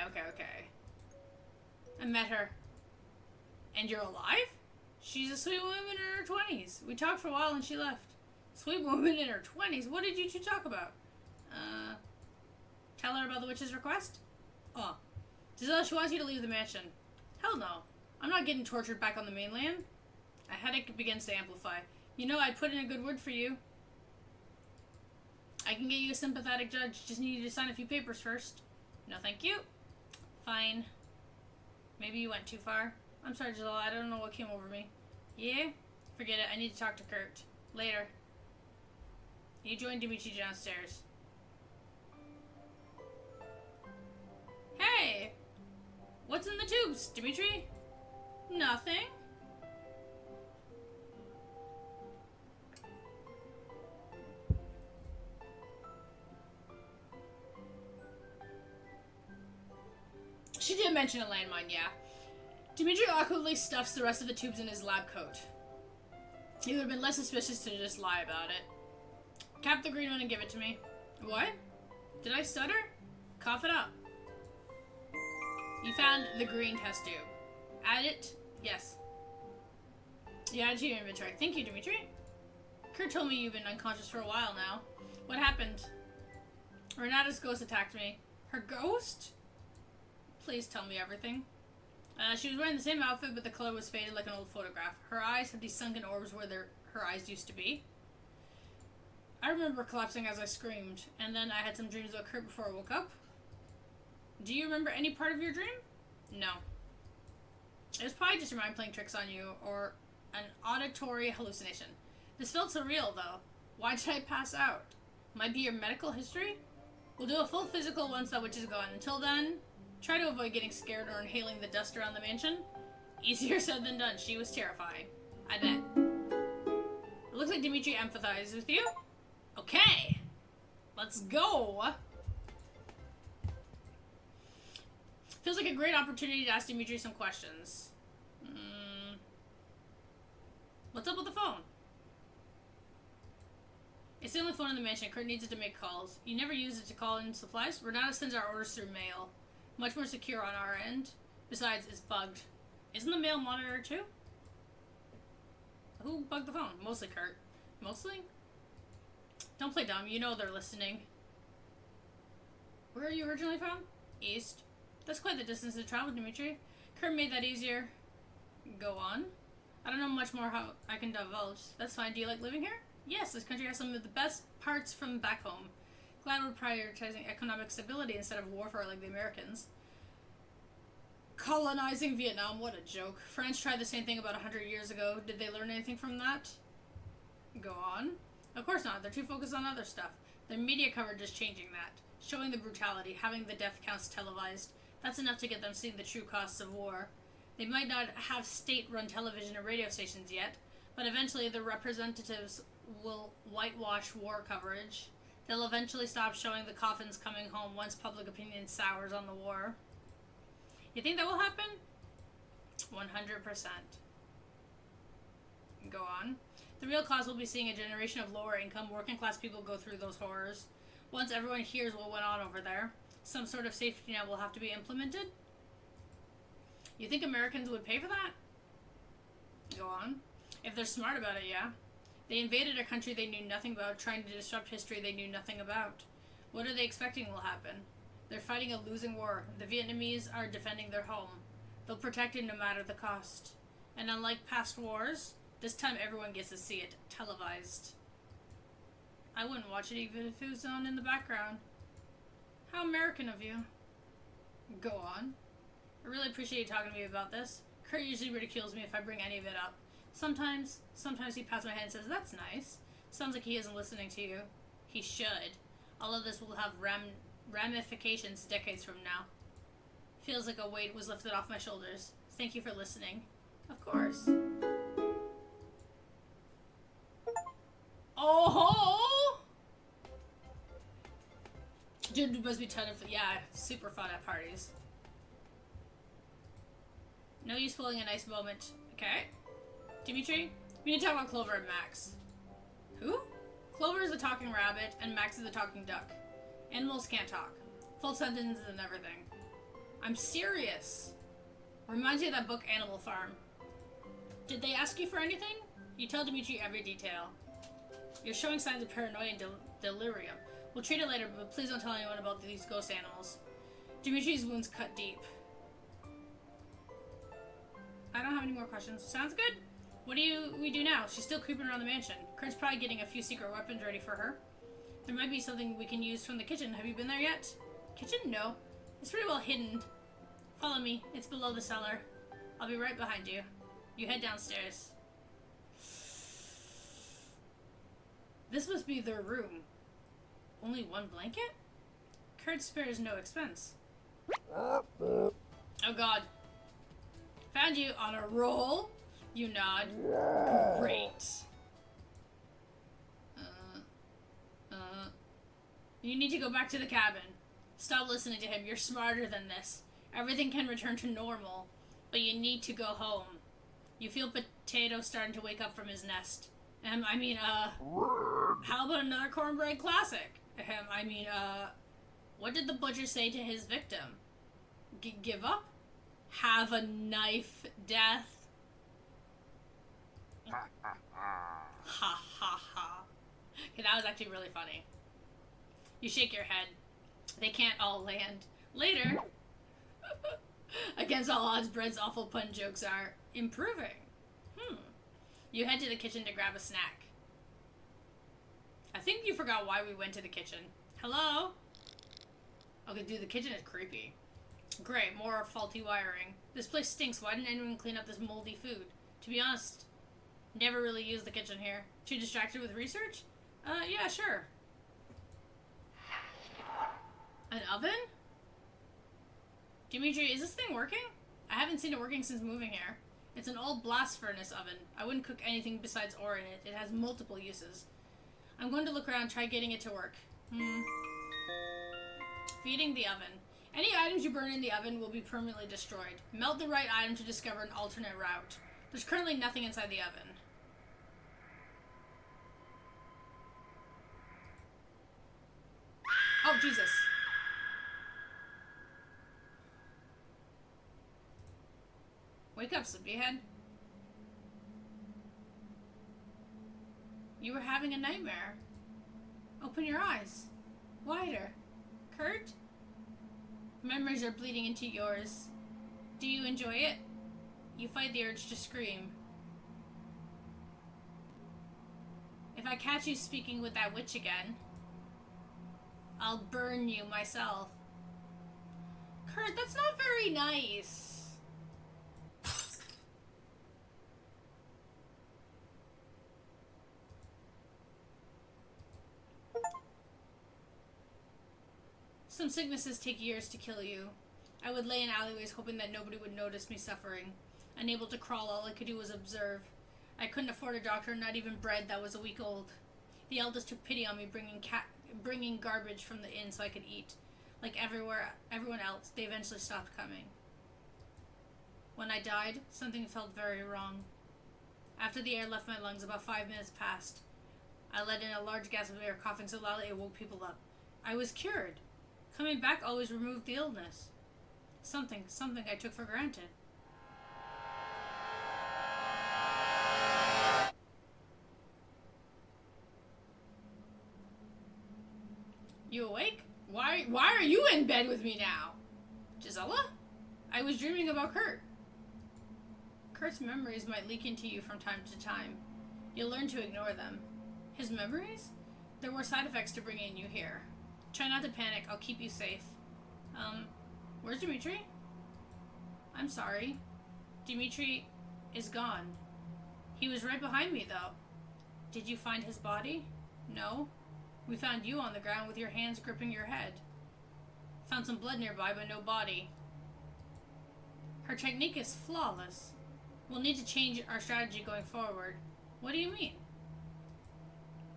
I met her. And you're alive? She's a sweet woman in her 20s. We talked for a while and she left. Sweet woman in her 20s? What did you two talk about? Tell her about the witch's request? Oh. Gisela, she wants you to leave the mansion. Hell no. I'm not getting tortured back on the mainland. A headache begins to amplify. You know, I'd put in a good word for you. I can get you a sympathetic judge. Just need you to sign a few papers first. No, thank you. Fine. Maybe you went too far. I'm sorry, Gisela. I don't know what came over me. Yeah? Forget it. I need to talk to Kurt. Later. You join Dimitri downstairs. Hey! What's in the tubes, Dimitri? Nothing. She did mention a landmine, yeah. Dimitri awkwardly stuffs the rest of the tubes in his lab coat. It would have been less suspicious to just lie about it. Cap the green one and give it to me. What? Did I stutter? Cough it up. You found the green test tube. Add it? Yes. You add it to your inventory. Thank you, Dimitri. Kurt told me you've been unconscious for a while now. What happened? Renata's ghost attacked me. Her ghost? Please tell me everything. She was wearing the same outfit, but the color was faded like an old photograph. Her eyes had these sunken orbs where her eyes used to be. I remember collapsing as I screamed, and then I had some dreams about Kurt before I woke up. Do you remember any part of your dream? No. It was probably just your mind playing tricks on you, or an auditory hallucination. This felt surreal, though. Why did I pass out? Might be your medical history? We'll do a full physical once that witch is gone. Until then, try to avoid getting scared or inhaling the dust around the mansion. Easier said than done. She was terrifying. I bet. It looks like Dimitri empathizes with you. Okay. Let's go. Feels like a great opportunity to ask Dimitri some questions. What's up with the phone? It's the only phone in the mansion. Kurt needs it to make calls. You never use it to call in supplies? Renata sends our orders through mail. Much more secure on our end. Besides, it's bugged. Isn't the mail monitored too? Who bugged the phone? Mostly Kurt. Mostly? Don't play dumb. You know they're listening. Where are you originally from? East. That's quite the distance to travel, Dimitri. Kurt made that easier. Go on. I don't know much more how I can divulge. That's fine. Do you like living here? Yes, this country has some of the best parts from back home. Glad we're prioritizing economic stability instead of warfare like the Americans. Colonizing Vietnam, what a joke. French tried the same thing about 100 years ago. Did they learn anything from that? Go on. Of course not. They're too focused on other stuff. Their media coverage is changing that. Showing the brutality, having the death counts televised. That's enough to get them seeing the true costs of war. They might not have state-run television or radio stations yet, but eventually the representatives will whitewash war coverage. They'll eventually stop showing the coffins coming home once public opinion sours on the war. You think that will happen? 100%. Go on. The real cause will be seeing a generation of lower income, working class people go through those horrors. Once everyone hears what went on over there, some sort of safety net will have to be implemented. You think Americans would pay for that? Go on. If they're smart about it, yeah. They invaded a country they knew nothing about, trying to disrupt history they knew nothing about. What are they expecting will happen? They're fighting a losing war. The Vietnamese are defending their home. They'll protect it no matter the cost. And unlike past wars, this time everyone gets to see it televised. I wouldn't watch it even if it was on in the background. How American of you. Go on. I really appreciate you talking to me about this. Kurt usually ridicules me if I bring any of it up. Sometimes he pats my head and says, "That's nice." Sounds like he isn't listening to you. He should. All of this will have ramifications decades from now. Feels like a weight was lifted off my shoulders. Thank you for listening. Of course. Oh! Dude, it must be ton of, yeah, super fun at parties. No use pulling a nice moment. Okay. Dimitri, we need to talk about Clover and Max. Who? Clover is a talking rabbit, and Max is a talking duck. Animals can't talk. Full sentences and everything. I'm serious. Reminds me of that book, Animal Farm. Did they ask you for anything? You tell Dimitri every detail. You're showing signs of paranoia and delirium. We'll treat it later, but please don't tell anyone about these ghost animals. Dimitri's wounds cut deep. I don't have any more questions. Sounds good. What do we do now? She's still creeping around the mansion. Kurt's probably getting a few secret weapons ready for her. There might be something we can use from the kitchen. Have you been there yet? Kitchen? No. It's pretty well hidden. Follow me. It's below the cellar. I'll be right behind you. You head downstairs. This must be their room. Only one blanket? Kurt spares no expense. Oh god. Found you on a roll. You nod. Great. You need to go back to the cabin. Stop listening to him. You're smarter than this. Everything can return to normal, but you need to go home. You feel Potato starting to wake up from his nest. How about another cornbread classic? What did the butcher say to his victim? Give up? Have a knife death? Ha ha ha. Okay, that was actually really funny. You shake your head. They can't all land. Later, against all odds, Bread's awful pun jokes are improving. You head to the kitchen to grab a snack. I think you forgot why we went to the kitchen. Hello? Okay, dude, the kitchen is creepy. Great, more faulty wiring. This place stinks. Why didn't anyone clean up this moldy food? To be honest, never really used the kitchen here. Too distracted with research? Yeah, sure. An oven? Dimitri, is this thing working? I haven't seen it working since moving here. It's an old blast furnace oven. I wouldn't cook anything besides ore in it. It has multiple uses. I'm going to look around, try getting it to work. Feeding the oven. Any items you burn in the oven will be permanently destroyed. Melt the right item to discover an alternate route. There's currently nothing inside the oven. Oh, Jesus. Wake up, sleepyhead. You were having a nightmare. Open your eyes. Wider. Kurt? Memories are bleeding into yours. Do you enjoy it? You fight the urge to scream. If I catch you speaking with that witch again, I'll burn you myself. Kurt, that's not very nice. Some sicknesses take years to kill you. I would lay in alleyways hoping that nobody would notice me suffering. Unable to crawl, all I could do was observe. I couldn't afford a doctor, not even bread that was a week old. The eldest took pity on me, bringing garbage from the inn so I could eat. Like everyone else, they eventually stopped coming. When I died, something felt very wrong. After the air left my lungs, about 5 minutes passed. I let in a large gasp of air, coughing so loudly it woke people up. I was cured. Coming back always removed the illness. Something I took for granted. You awake? Why are you in bed with me now? Gisela? I was dreaming about Kurt. Kurt's memories might leak into you from time to time. You'll learn to ignore them. His memories? There were side effects to bringing you here. Try not to panic. I'll keep you safe. Where's Dimitri? I'm sorry. Dimitri is gone. He was right behind me, though. Did you find his body? No. We found you on the ground with your hands gripping your head. Found some blood nearby, but no body. Her technique is flawless. We'll need to change our strategy going forward. What do you mean?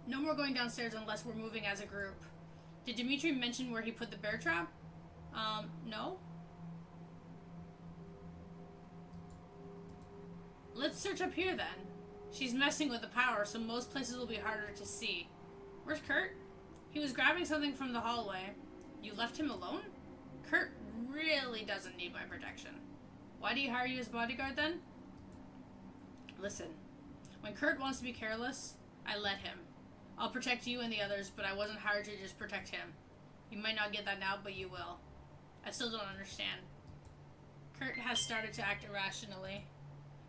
No more going downstairs unless we're moving as a group. Did Dimitri mention where he put the bear trap? No. Let's search up here then. She's messing with the power, so most places will be harder to see. Where's Kurt? He was grabbing something from the hallway. You left him alone? Kurt really doesn't need my protection. Why do you hire you as bodyguard then? Listen, when Kurt wants to be careless, I let him. I'll protect you and the others, but I wasn't hired to just protect him. You might not get that now, but you will. I still don't understand. Kurt has started to act irrationally.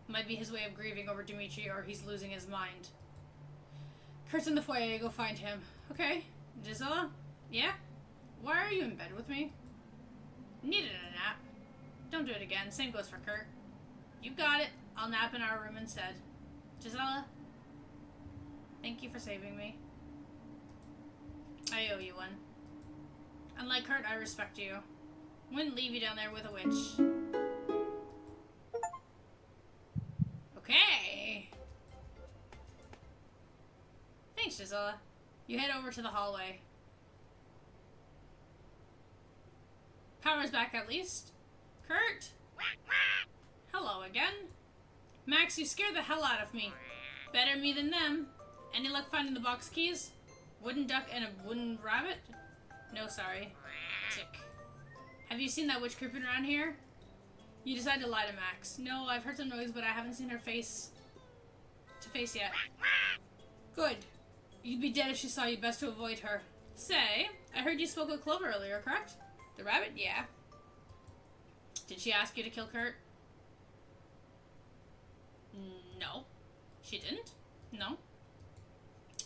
Might be his way of grieving over Dimitri, or he's losing his mind. Kurt's in the foyer, go find him. Okay. Gisela? Yeah? Why are you in bed with me? Needed a nap. Don't do it again. Same goes for Kurt. You got it. I'll nap in our room instead. Gisela? Thank you for saving me. I owe you one. Unlike Kurt, I respect you. Wouldn't leave you down there with a witch. Okay. Thanks, Gisela. You head over to the hallway. Power's back at least. Kurt? Hello again. Max, you scared the hell out of me. Better me than them. Any luck finding the box keys? Wooden duck and a wooden rabbit? No, sorry. Tick. Have you seen that witch creeping around here? You decide to lie to Max. No, I've heard some noise, but I haven't seen her face to face yet. Good. You'd be dead if she saw you. Best to avoid her. Say, I heard you spoke with Clover earlier, correct? The rabbit? Yeah. Did she ask you to kill Kurt? No. She didn't? No.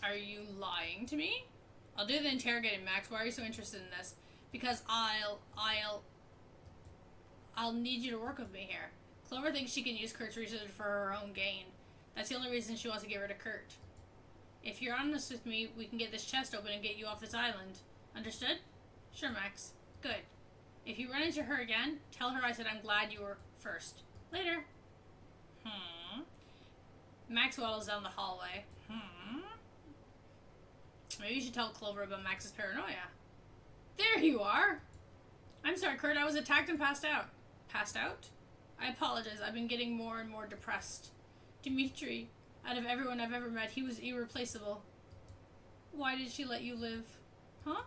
Are you lying to me? I'll do the interrogating, Max. Why are you so interested in this? Because I'll need you to work with me here. Clover thinks she can use Kurt's research for her own gain. That's the only reason she wants to get rid of Kurt. If you're honest with me, we can get this chest open and get you off this island. Understood? Sure, Max. Good. If you run into her again, tell her I said I'm glad you were first. Later. Max waddles down the hallway. Maybe you should tell Clover about Max's paranoia. There you are! I'm sorry, Kurt, I was attacked and passed out. Passed out? I apologize, I've been getting more and more depressed. Dimitri, out of everyone I've ever met, he was irreplaceable. Why did she let you live? Huh?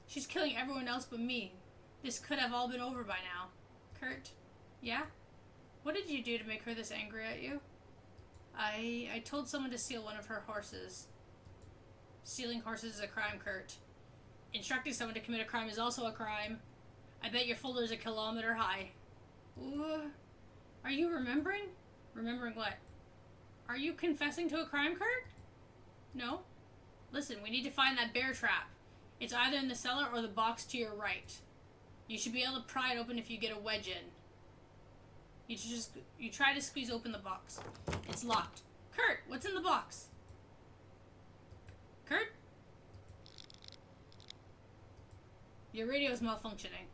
She's killing everyone else but me. This could have all been over by now. Kurt? Yeah? What did you do to make her this angry at you? I told someone to steal one of her horses. Stealing horses is a crime, Kurt. Instructing someone to commit a crime is also a crime. I bet your folder's a kilometer high. Ooh. Are you remembering? Remembering what? Are you confessing to a crime, Kurt? No? Listen, we need to find that bear trap. It's either in the cellar or the box to your right. You should be able to pry it open if you get a wedge in. You try to squeeze open the box. It's locked. Kurt, what's in the box? Kurt? Your radio is malfunctioning.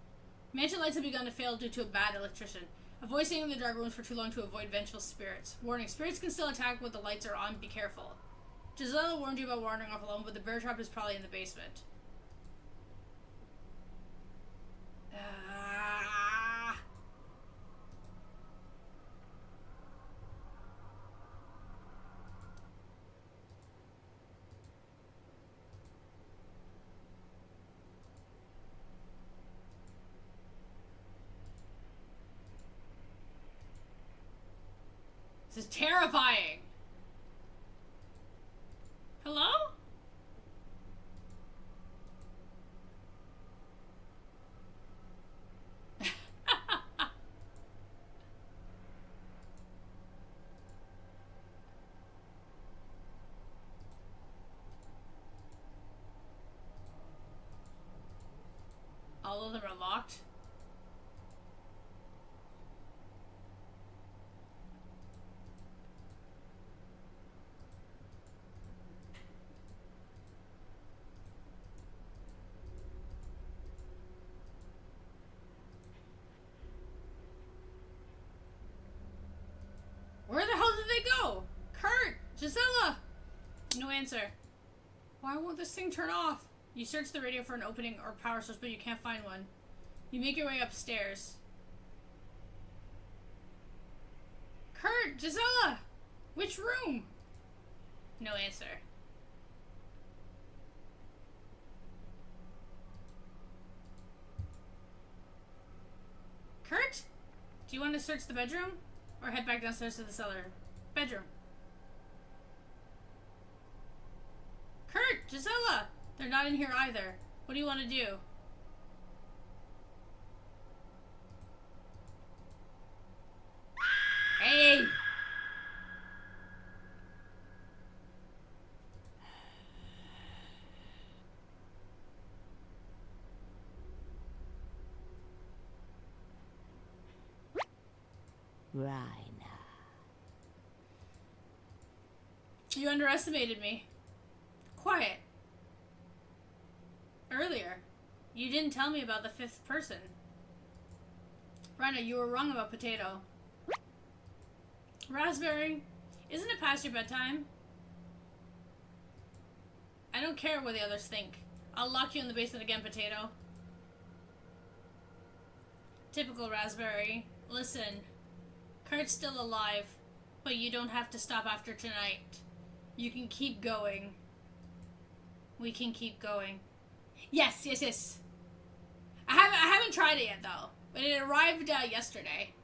Mansion lights have begun to fail due to a bad electrician. Avoid staying in the dark rooms for too long to avoid vengeful spirits. Warning, spirits can still attack when the lights are on. Be careful. Gisela warned you about wandering off alone, but the bear trap is probably in the basement. This is terrifying. Hello? All of them are locked. Where the hell did they go? Kurt! Gisela! No answer. Why won't this thing turn off? You search the radio for an opening or power source, but you can't find one. You make your way upstairs. Kurt! Gisela! Which room? No answer. Kurt? Do you want to search the bedroom? Or head back downstairs to the cellar? Bedroom. Kurt! Gisela! They're not in here either. What do you want to do? Hey! Raina. You underestimated me. Quiet. Earlier, you didn't tell me about the fifth person. Raina, you were wrong about Potato. Raspberry, isn't it past your bedtime? I don't care what the others think. I'll lock you in the basement again, Potato. Typical Raspberry. Listen, Kurt's still alive, but you don't have to stop after tonight. You can keep going. We can keep going. Yes. I haven't tried it yet though, but it arrived yesterday.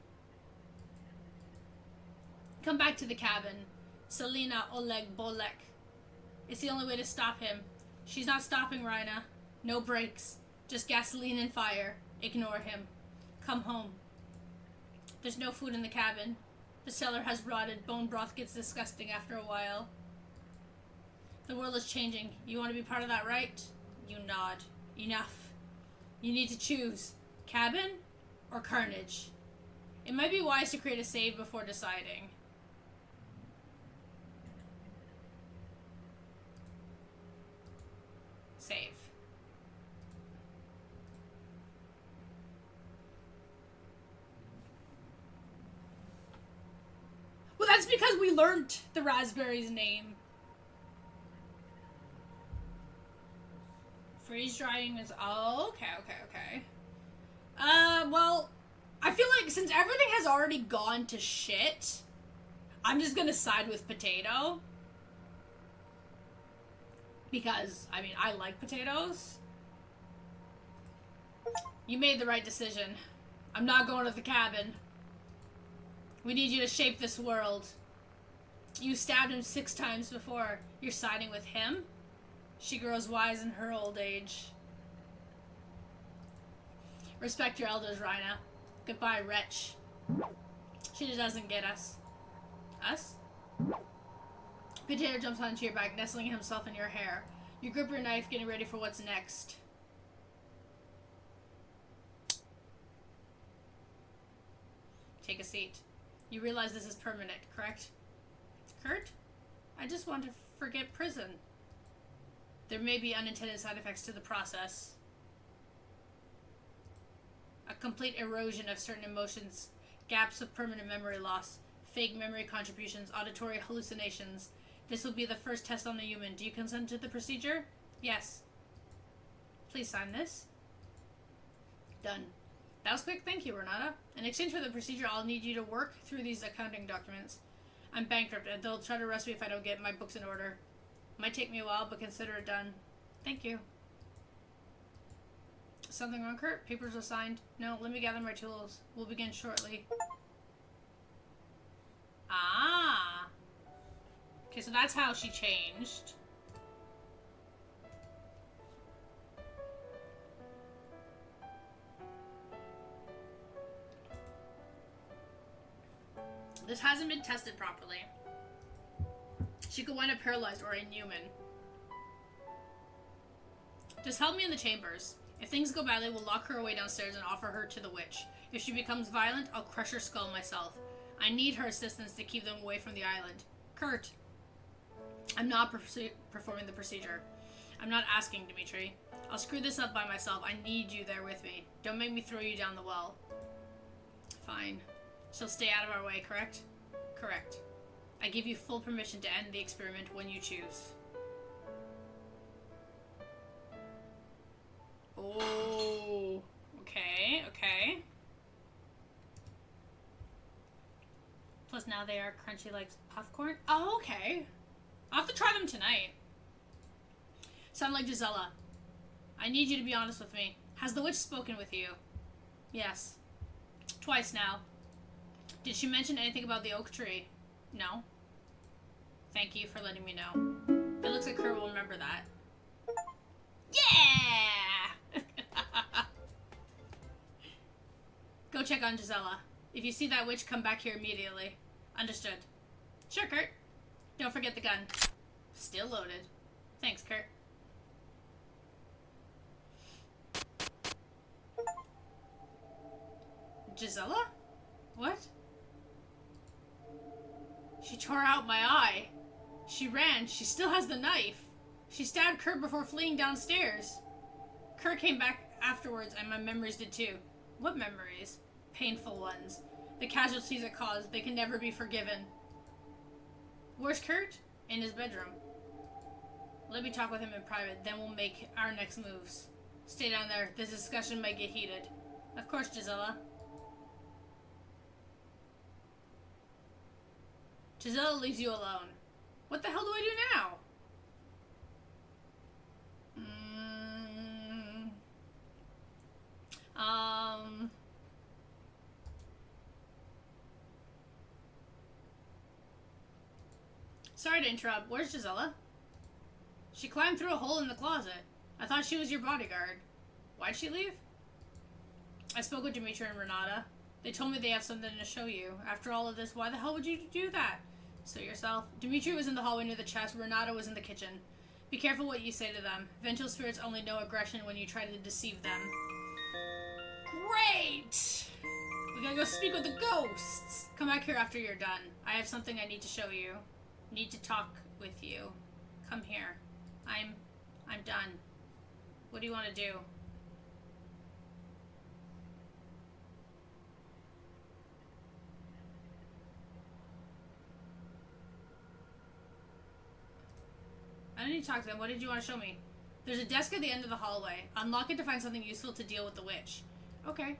Come back to the cabin. Selena Oleg Bolek. It's the only way to stop him. She's not stopping, Raina. No brakes. Just gasoline and fire. Ignore him. Come home. There's no food in the cabin. The cellar has rotted. Bone broth gets disgusting after a while. The world is changing. You want to be part of that, right? You nod. Enough. You need to choose. Cabin or carnage? It might be wise to create a save before deciding. Save. Well, that's because we learned the Raspberry's name. Freeze drying is... Oh, okay. Well, I feel like since everything has already gone to shit, I'm just gonna side with Potato. Because, I mean, I like potatoes. You made the right decision. I'm not going to the cabin. We need you to shape this world. You stabbed him 6 times before. You're siding with him? She grows wise in her old age. Respect your elders, Raina. Goodbye, wretch. She doesn't get us. Us? Potato jumps onto your back, nestling himself in your hair. You grip your knife, getting ready for what's next. Take a seat. You realize this is permanent, correct? Kurt? I just want to forget prison. There may be unintended side effects to the process. A complete erosion of certain emotions, gaps of permanent memory loss, fake memory contributions, auditory hallucinations. This will be the first test on the human. Do you consent to the procedure? Yes. Please sign this. Done. That was quick. Thank you, Renata. In exchange for the procedure, I'll need you to work through these accounting documents. I'm bankrupt, and they'll try to arrest me if I don't get my books in order. Might take me a while, but consider it done. Thank you. Something wrong, Kurt? Papers are signed. No, let me gather my tools. We'll begin shortly. Ah! so that's how she changed. This hasn't been tested properly. She could wind up paralyzed or inhuman. Just help me in the chambers. If things go badly, we'll lock her away downstairs and offer her to the witch. If she becomes violent, I'll crush her skull myself. I need her assistance to keep them away from the island. Kurt! I'm not performing the procedure. I'm not asking, Dimitri. I'll screw this up by myself. I need you there with me. Don't make me throw you down the well. Fine. She'll stay out of our way, correct? Correct. I give you full permission to end the experiment when you choose. Oh, okay, okay. Plus now they are crunchy like popcorn. Oh, okay. I'll have to try them tonight. Sound like Gisela. I need you to be honest with me. Has the witch spoken with you? Yes. Twice now. Did she mention anything about the oak tree? No. Thank you for letting me know. It looks like Kurt will remember that. Yeah! Go check on Gisela. If you see that witch, come back here immediately. Understood. Sure, Kurt. Don't forget the gun. Still loaded. Thanks, Kurt. Gisela? What? She tore out my eye. She ran. She still has the knife. She stabbed Kurt before fleeing downstairs. Kurt came back afterwards, and my memories did too. What memories? Painful ones. The casualties it caused. They can never be forgiven. Where's Kurt? In his bedroom. Let me talk with him in private, then we'll make our next moves. Stay down there. This discussion might get heated. Of course, Gisela. Gisela leaves you alone. What the hell do I do now? Sorry to interrupt. Where's Gisela? She climbed through a hole in the closet. I thought she was your bodyguard. Why'd she leave? I spoke with Dimitri and Renata. They told me they have something to show you. After all of this, why the hell would you do that? Suit yourself. Dimitri was in the hallway near the chest. Renata was in the kitchen. Be careful what you say to them. Vengeful spirits only know aggression when you try to deceive them. Great! We gotta go speak with the ghosts! Come back here after you're done. I have something I need to show you. Need to talk with you. Come here. I'm done. What do you want to do? I don't need to talk to them. What did you want to show me? There's a desk at the end of the hallway. Unlock it to find something useful to deal with the witch. Okay.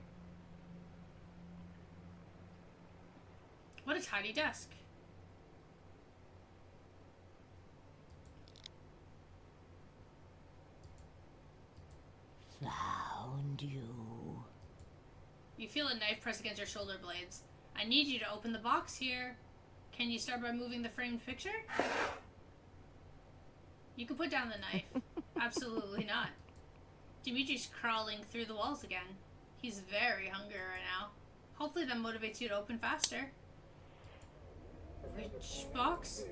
What a tidy desk. Found you. You feel a knife press against your shoulder blades. I need you to open the box here. Can you start by moving the framed picture? You can put down the knife. Absolutely not. Dimitri's crawling through the walls again. He's very hungry right now. Hopefully that motivates you to open faster. Which box?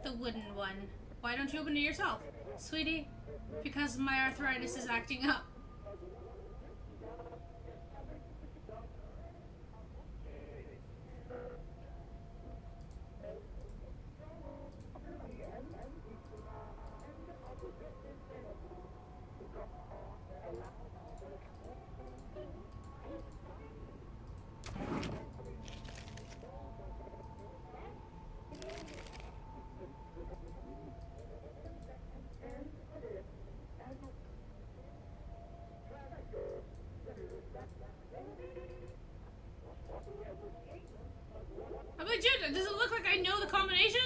The wooden one. Why don't you open it yourself? Sweetie, because my arthritis is acting up. I'm like, dude, does it look like I know the combination?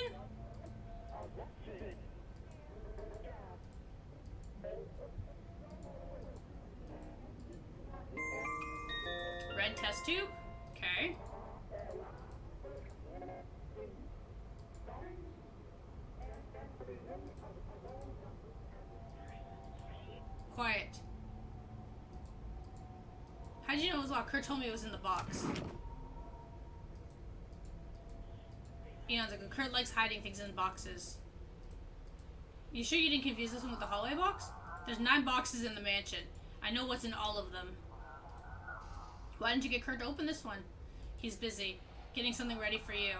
Red test tube? Okay. How'd you know it was locked? Kurt told me it was in the box. Eon's like, Kurt likes hiding things in boxes. You sure you didn't confuse this one with the hallway box? There's 9 boxes in the mansion. I know what's in all of them. Why didn't you get Kurt to open this one? He's busy. Getting something ready for you.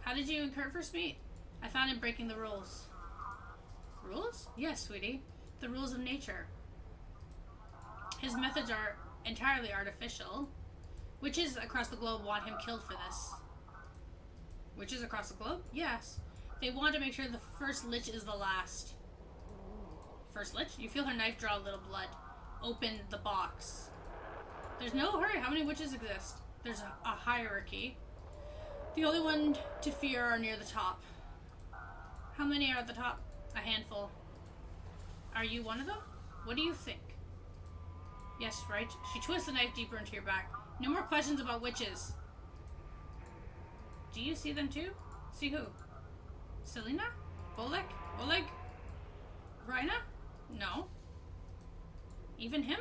How did you and Kurt first meet? I found him breaking the rules. Rules? Yes, sweetie. The rules of nature. His methods are entirely artificial. Witches across the globe want him killed for this. Witches across the globe? Yes. They want to make sure the first lich is the last. First lich? You feel her knife draw a little blood. Open the box. There's no hurry. How many witches exist? There's a hierarchy. The only one to fear are near the top. How many are at the top? A handful. Are you one of them? What do you think? Yes, right? She twists the knife deeper into your back. No more questions about witches. Do you see them too? See who? Selena? Oleg? Oleg? Rhina? No. Even him?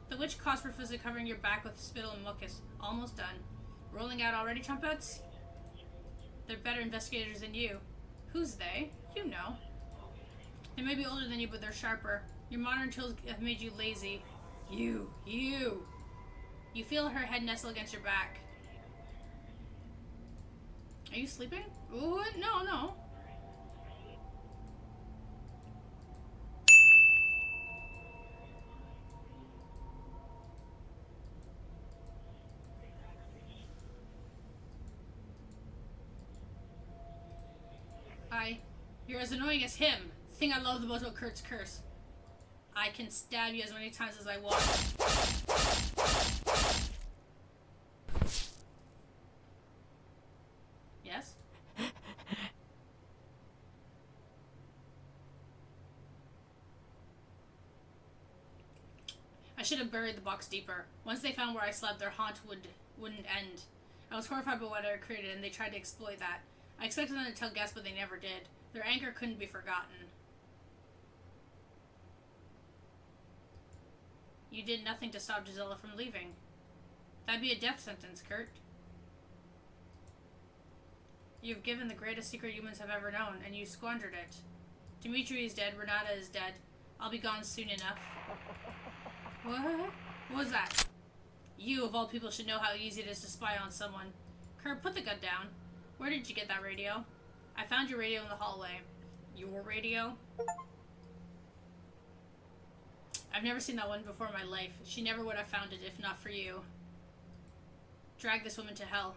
The witch cost profusely covering your back with spittle and mucus. Almost done. Rolling out already, Chompettes? They're better investigators than you. Who's they? You know. They may be older than you, but they're sharper. Your modern tools have made you lazy. You. You feel her head nestle against your back. Are you sleeping? Ooh, no. You're as annoying as him. The thing I love the most about Kurt's curse. I can stab you as many times as I want. Yes? I should have buried the box deeper. Once they found where I slept, their haunt wouldn't end. I was horrified by what I created, and they tried to exploit that. I expected them to tell guests, but they never did. Their anger couldn't be forgotten. You did nothing to stop Gisela from leaving. That'd be a death sentence, Kurt. You've given the greatest secret humans have ever known, and you squandered it. Dimitri is dead, Renata is dead. I'll be gone soon enough. What? What was that? You, of all people, should know how easy it is to spy on someone. Kurt, put the gun down. Where did you get that radio? I found your radio in the hallway. Your radio? I've never seen that one before in my life. She never would have found it if not for you. Drag this woman to hell.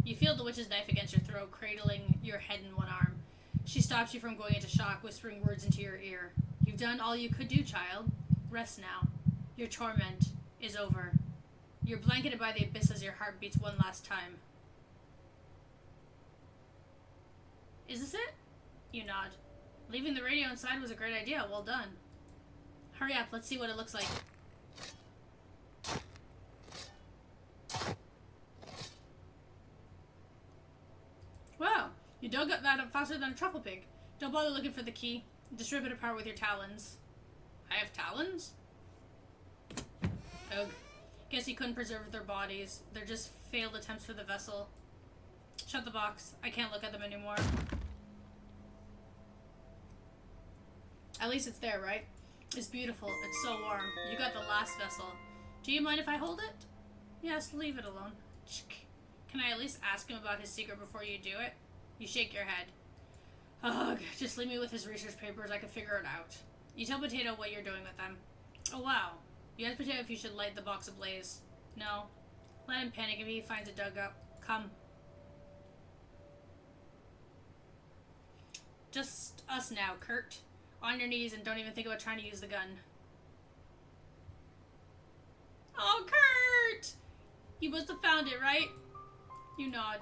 You feel the witch's knife against your throat, cradling your head in one arm. She stops you from going into shock, whispering words into your ear. You've done all you could do, child. Rest now. Your torment is over. You're blanketed by the abyss as your heart beats one last time. Is this it? You nod. Leaving the radio inside was a great idea. Well done. Hurry up, let's see what it looks like. Wow, you dug that up faster than a truffle pig. Don't bother looking for the key. Just rip it apart with your talons. I have talons? Ugh. Guess you couldn't preserve their bodies. They're just failed attempts for the vessel. Shut the box. I can't look at them anymore. At least it's there, right? It's beautiful. It's so warm. You got the last vessel. Do you mind if I hold it? Yes, leave it alone. Can I at least ask him about his secret before you do it? You shake your head. Ugh, just leave me with his research papers. I can figure it out. You tell Potato what you're doing with them. Oh, wow. You ask Potato if you should light the box ablaze. No. Let him panic if he finds it dug up. Come. Just us now, Kurt. On your knees and don't even think about trying to use the gun. Oh, Kurt! You must have found it, right? You nod.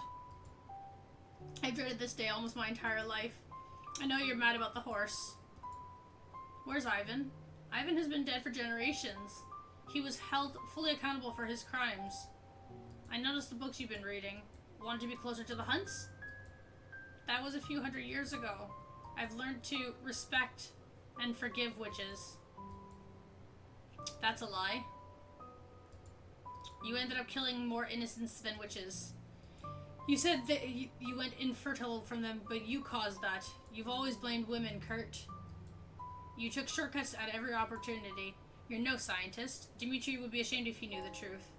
I've dreaded this day almost my entire life. I know you're mad about the horse. Where's Ivan? Ivan has been dead for generations. He was held fully accountable for his crimes. I noticed the books you've been reading. Wanted to be closer to the hunts? That was a few hundred years ago. I've learned to respect and forgive witches. That's a lie. You ended up killing more innocents than witches. You said that you went infertile from them, but you caused that. You've always blamed women, Kurt. You took shortcuts at every opportunity. You're no scientist. Dimitri would be ashamed if he knew the truth.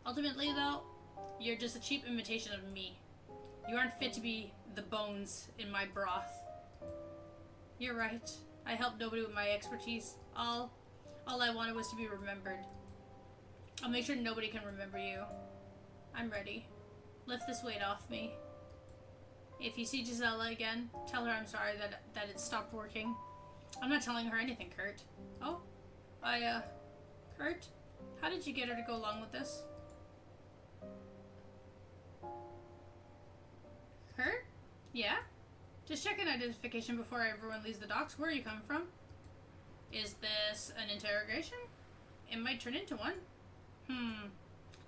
Ultimately, though, you're just a cheap imitation of me. You aren't fit to be the bones in my broth. You're right. I helped nobody with my expertise. All I wanted was to be remembered. I'll make sure nobody can remember you. I'm ready. Lift this weight off me. If you see Gisela again, tell her I'm sorry that it stopped working. I'm not telling her anything, Kurt. Oh? Kurt? How did you get her to go along with this? Kurt? Yeah? Just check an identification before everyone leaves the docks. Where are you coming from? Is this an interrogation? It might turn into one.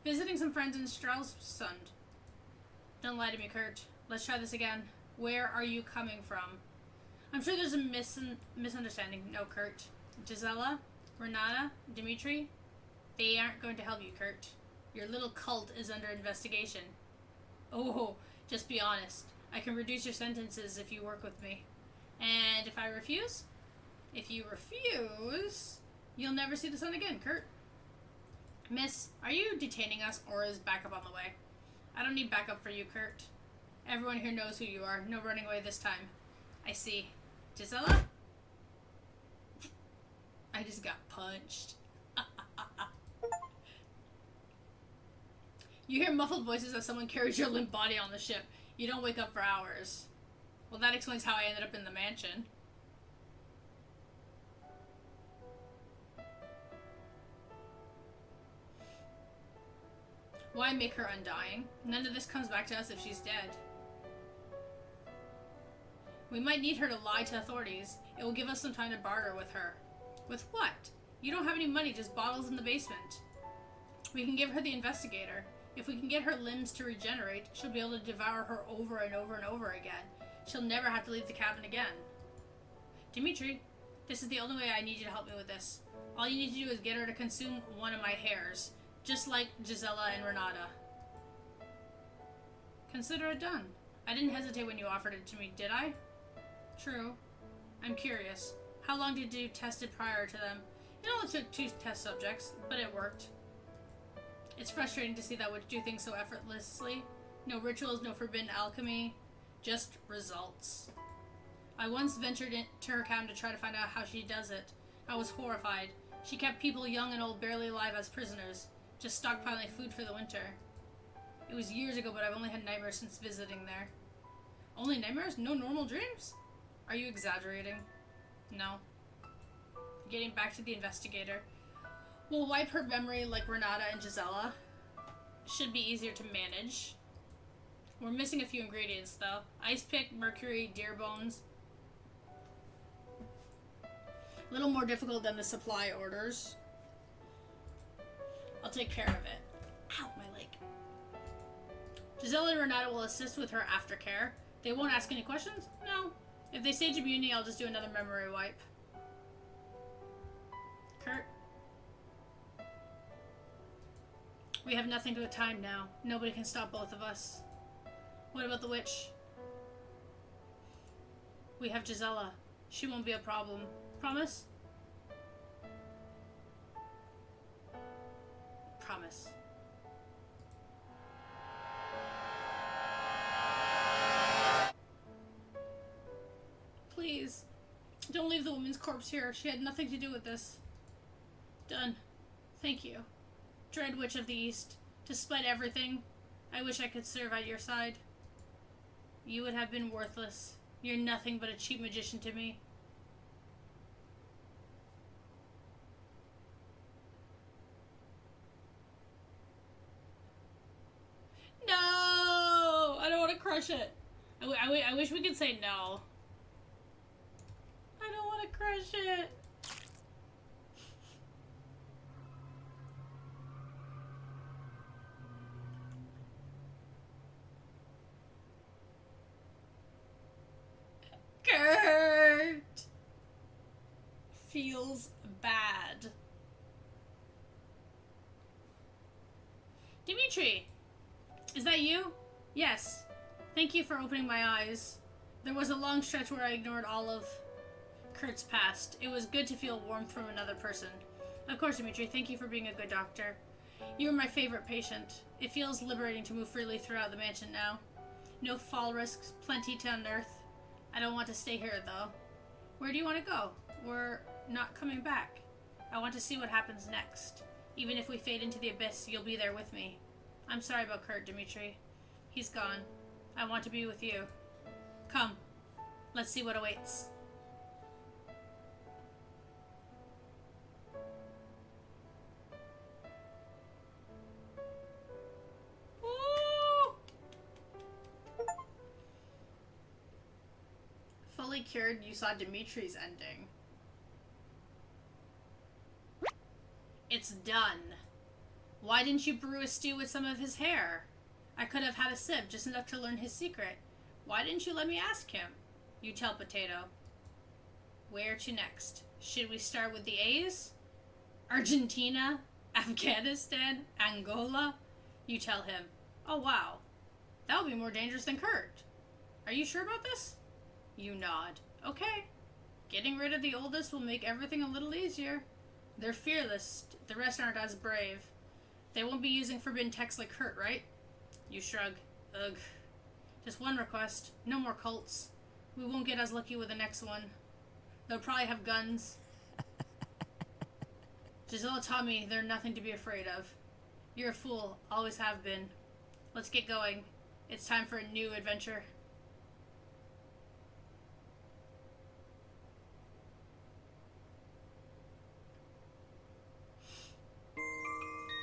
Visiting some friends in Stralsund. Don't lie to me, Kurt. Let's try this again. Where are you coming from? I'm sure there's a misunderstanding. No, Kurt. Gisela, Renata, Dimitri, they aren't going to help you, Kurt. Your little cult is under investigation. Oh, just be honest. I can reduce your sentences if you work with me. And if I refuse? If you refuse, you'll never see the sun again, Kurt. Miss, are you detaining us, or is backup on the way? I don't need backup for you, Kurt. Everyone here knows who you are. No running away this time. I see. Gisela? I just got punched. You hear muffled voices as someone carries your limp body on the ship. You don't wake up for hours. Well, that explains how I ended up in the mansion. Why make her undying? None of this comes back to us if she's dead. We might need her to lie to authorities. It will give us some time to barter with her. With what? You don't have any money, just bottles in the basement. We can give her the investigator. If we can get her limbs to regenerate, she'll be able to devour her over and over and over again. She'll never have to leave the cabin again. Dimitri, this is the only way I need you to help me with this. All you need to do is get her to consume one of my hairs. Just like Gisela and Renata. Consider it done. I didn't hesitate when you offered it to me, did I? True. I'm curious. How long did you test it prior to them? It only took 2 test subjects, but it worked. It's frustrating to see that witch do things so effortlessly. No rituals, no forbidden alchemy, just results. I once ventured into her cabin to try to find out how she does it. I was horrified. She kept people young and old barely alive as prisoners, just stockpiling food for the winter. It was years ago, but I've only had nightmares since visiting there. Only nightmares? No normal dreams? Are you exaggerating? No. Getting back to the investigator. We'll wipe her memory like Renata and Gisela. Should be easier to manage. We're missing a few ingredients, though. Ice pick, mercury, deer bones. A little more difficult than the supply orders. I'll take care of it. Ow, my leg. Gisela and Renata will assist with her aftercare. They won't ask any questions? No. If they stage immunity, I'll just do another memory wipe. Kurt? We have nothing to time now. Nobody can stop both of us. What about the witch? We have Gisela. She won't be a problem. Promise? Promise. Please. Don't leave the woman's corpse here. She had nothing to do with this. Done. Thank you. Dread Witch of the East. Despite everything, I wish I could serve at your side. You would have been worthless. You're nothing but a cheap magician to me. No! I don't want to crush it. I wish we could say no. I don't want to crush it. Kurt! feels bad. Dimitri! Is that you? Yes. Thank you for opening my eyes. There was a long stretch where I ignored all of Kurt's past. It was good to feel warmth from another person. Of course, Dimitri, thank you for being a good doctor. You are my favorite patient. It feels liberating to move freely throughout the mansion now. No fall risks, plenty to unearth. I don't want to stay here, though. Where do you want to go? We're not coming back. I want to see what happens next. Even if we fade into the abyss, you'll be there with me. I'm sorry about Kurt, Dimitri. He's gone. I want to be with you. Come. Let's see what awaits. Ooh! Fully cured, you saw Dimitri's ending. It's done. Why didn't you brew a stew with some of his hair? I could have had a sip, just enough to learn his secret. Why didn't you let me ask him? You tell Potato. Where to next? Should we start with the A's? Argentina? Afghanistan? Angola? You tell him. Oh wow. That would be more dangerous than Kurt. Are you sure about this? You nod. Okay. Getting rid of the oldest will make everything a little easier. They're fearless. The rest aren't as brave. They won't be using forbidden texts like Kurt, right? You shrug. Ugh. Just one request. No more cults. We won't get as lucky with the next one. They'll probably have guns. Gisela taught me they're nothing to be afraid of. You're a fool. Always have been. Let's get going. It's time for a new adventure.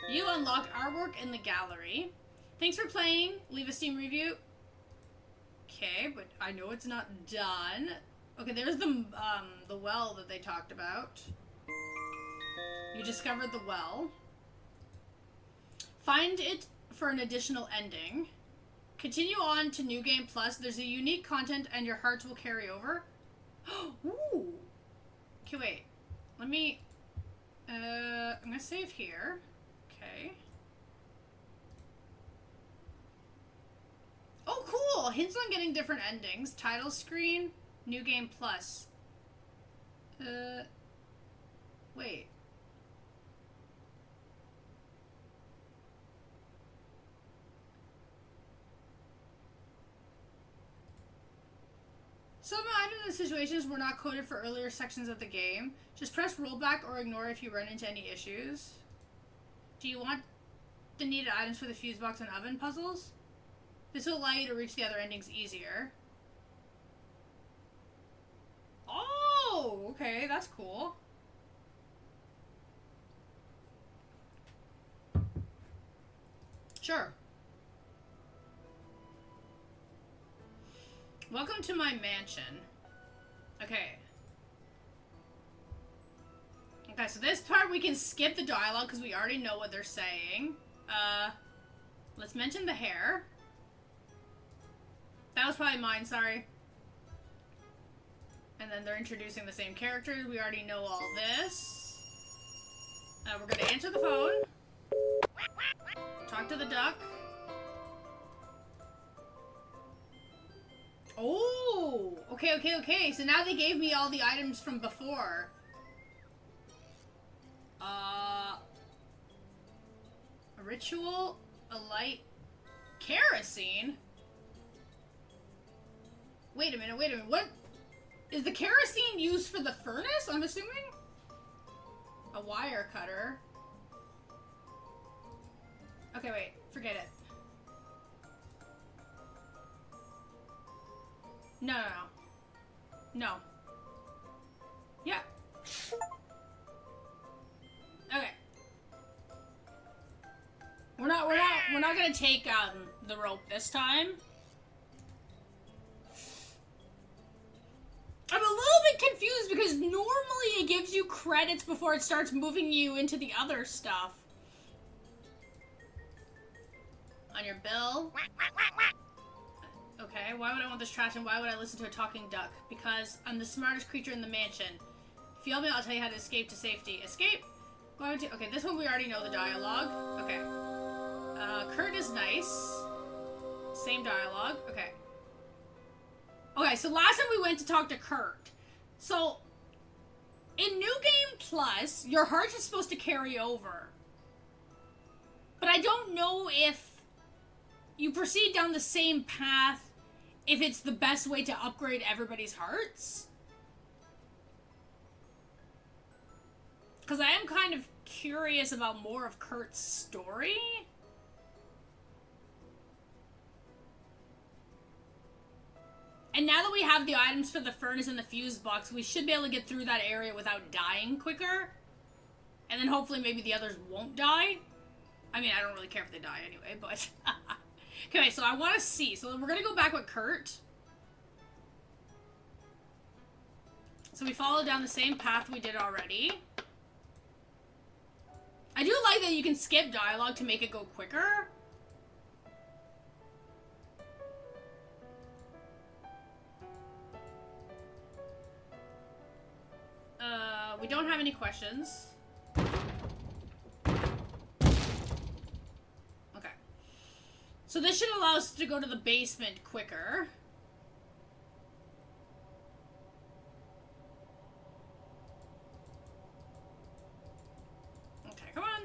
You unlocked artwork in the gallery. Thanks for playing. Leave a Steam review. Okay, but I know it's not done. Okay, there's the well that they talked about. You discovered the well. Find it for an additional ending. Continue on to New Game Plus. There's a unique content and your hearts will carry over. Ooh. Okay, wait. Let me... I'm gonna save here. Okay. Oh, cool! Hints on getting different endings. Title screen. New Game Plus. Wait. Some items and situations were not coded for earlier sections of the game. Just press rollback or ignore if you run into any issues. Do you want the needed items for the fuse box and oven puzzles? This will allow you to reach the other endings easier. Oh, okay, that's cool. Sure. Welcome to my mansion. Okay. Okay, so this part we can skip the dialogue because we already know what they're saying. Let's mention the hair. That was probably mine, sorry. And then they're introducing the same characters. We already know all this. We're gonna answer the phone. Talk to the duck. Oh! Okay. So now they gave me all the items from before. A ritual, a light, kerosene? Wait a minute, what? Is the kerosene used for the furnace, I'm assuming? A wire cutter. Okay, wait, forget it. No. Yeah. Okay. We're not gonna take the rope this time. I'm a little bit confused because normally it gives you credits before it starts moving you into the other stuff. On your bill. Okay, why would I want this trash and why would I listen to a talking duck? Because I'm the smartest creature in the mansion. If If you help me, I'll tell you how to escape to safety. Escape? Going to... Okay, this one we already know the dialogue. Okay. Kurt is nice. Same dialogue. Okay. Okay, so last time we went to talk to Kurt. So, in New Game Plus, your heart is supposed to carry over. But I don't know if you proceed down the same path if it's the best way to upgrade everybody's hearts. Because I am kind of curious about more of Kurt's story. And now that we have the items for the furnace and the fuse box, we should be able to get through that area without dying quicker. And then hopefully maybe the others won't die. I mean, I don't really care if they die anyway, but... Okay, so I want to see. So we're going to go back with Kurt. So we follow down the same path we did already. I do like that you can skip dialogue to make it go quicker. We don't have any questions. Okay. So this should allow us to go to the basement quicker. Okay, come on.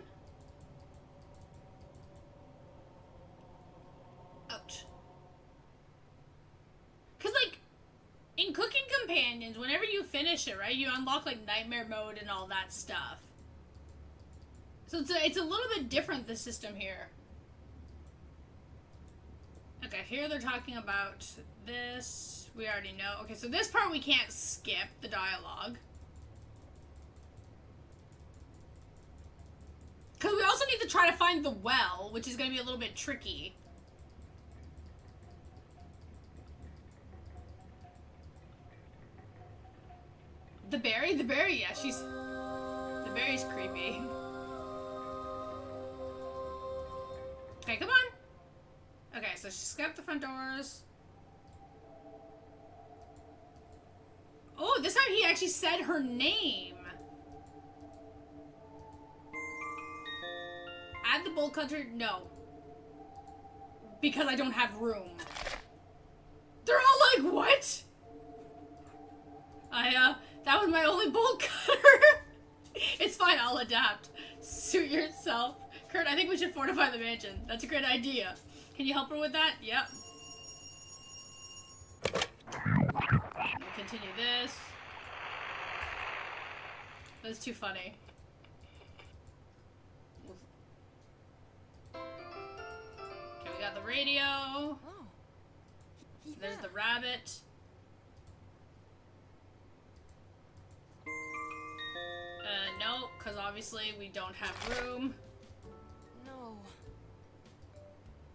Ouch. Because, like, in Cooking Companions, whenever you finish it, right, you unlock, like, Nightmare Mode and all that stuff. So it's a little bit different, the system here. Okay, here they're talking about this. We already know. Okay, so this part we can't skip, the dialogue. Because we also need to try to find the well, which is going to be a little bit tricky. The berry? The berry, yeah, she's... The berry's creepy. Okay, come on. Okay, so she's got the front doors. Oh, this time he actually said her name. Add the bolt cutter? No. Because I don't have room. They're all like, what? That was my only bolt cutter. It's fine, I'll adapt. Suit yourself. Kurt, I think we should fortify the mansion. That's a great idea. Can you help her with that? Yep. We'll continue this. That's too funny. Okay, we got the radio. Oh. Yeah. There's the rabbit. No, because obviously we don't have room. No.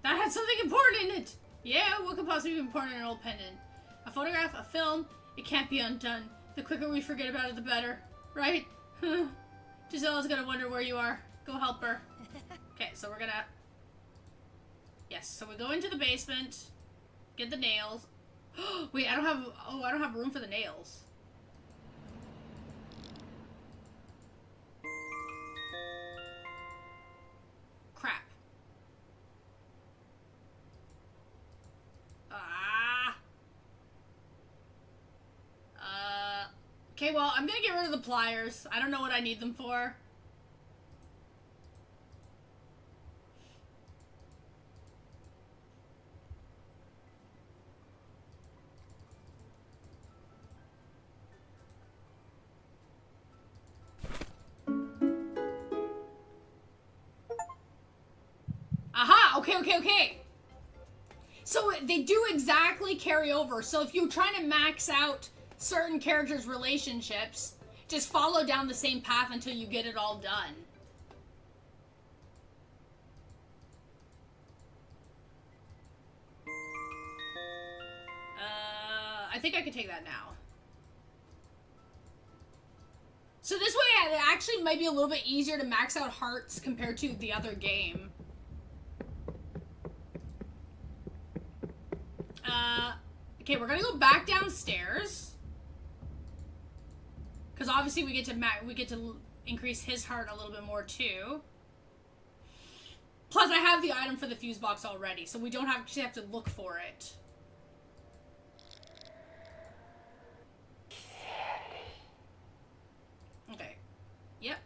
That had something important in it! Yeah, what could possibly be important in an old pendant? A photograph, a film, it can't be undone. The quicker we forget about it, the better. Right? Gisela's gonna wonder where you are. Go help her. Okay, so we're gonna... Yes, so we go into the basement, get the nails. Wait, I don't have room for the nails. Crap. Okay, well, I'm gonna get rid of the pliers. I don't know what I need them for. Aha! Okay. So they do exactly carry over. So if you're trying to max out certain characters' relationships, just follow down the same path until you get it all done. I think I could take that now. So this way it actually might be a little bit easier to max out hearts compared to the other game. Okay, we're gonna go back downstairs. Because obviously we get to increase his heart a little bit more too. Plus, I have the item for the fuse box already, so we don't actually have to look for it. Okay. Yep.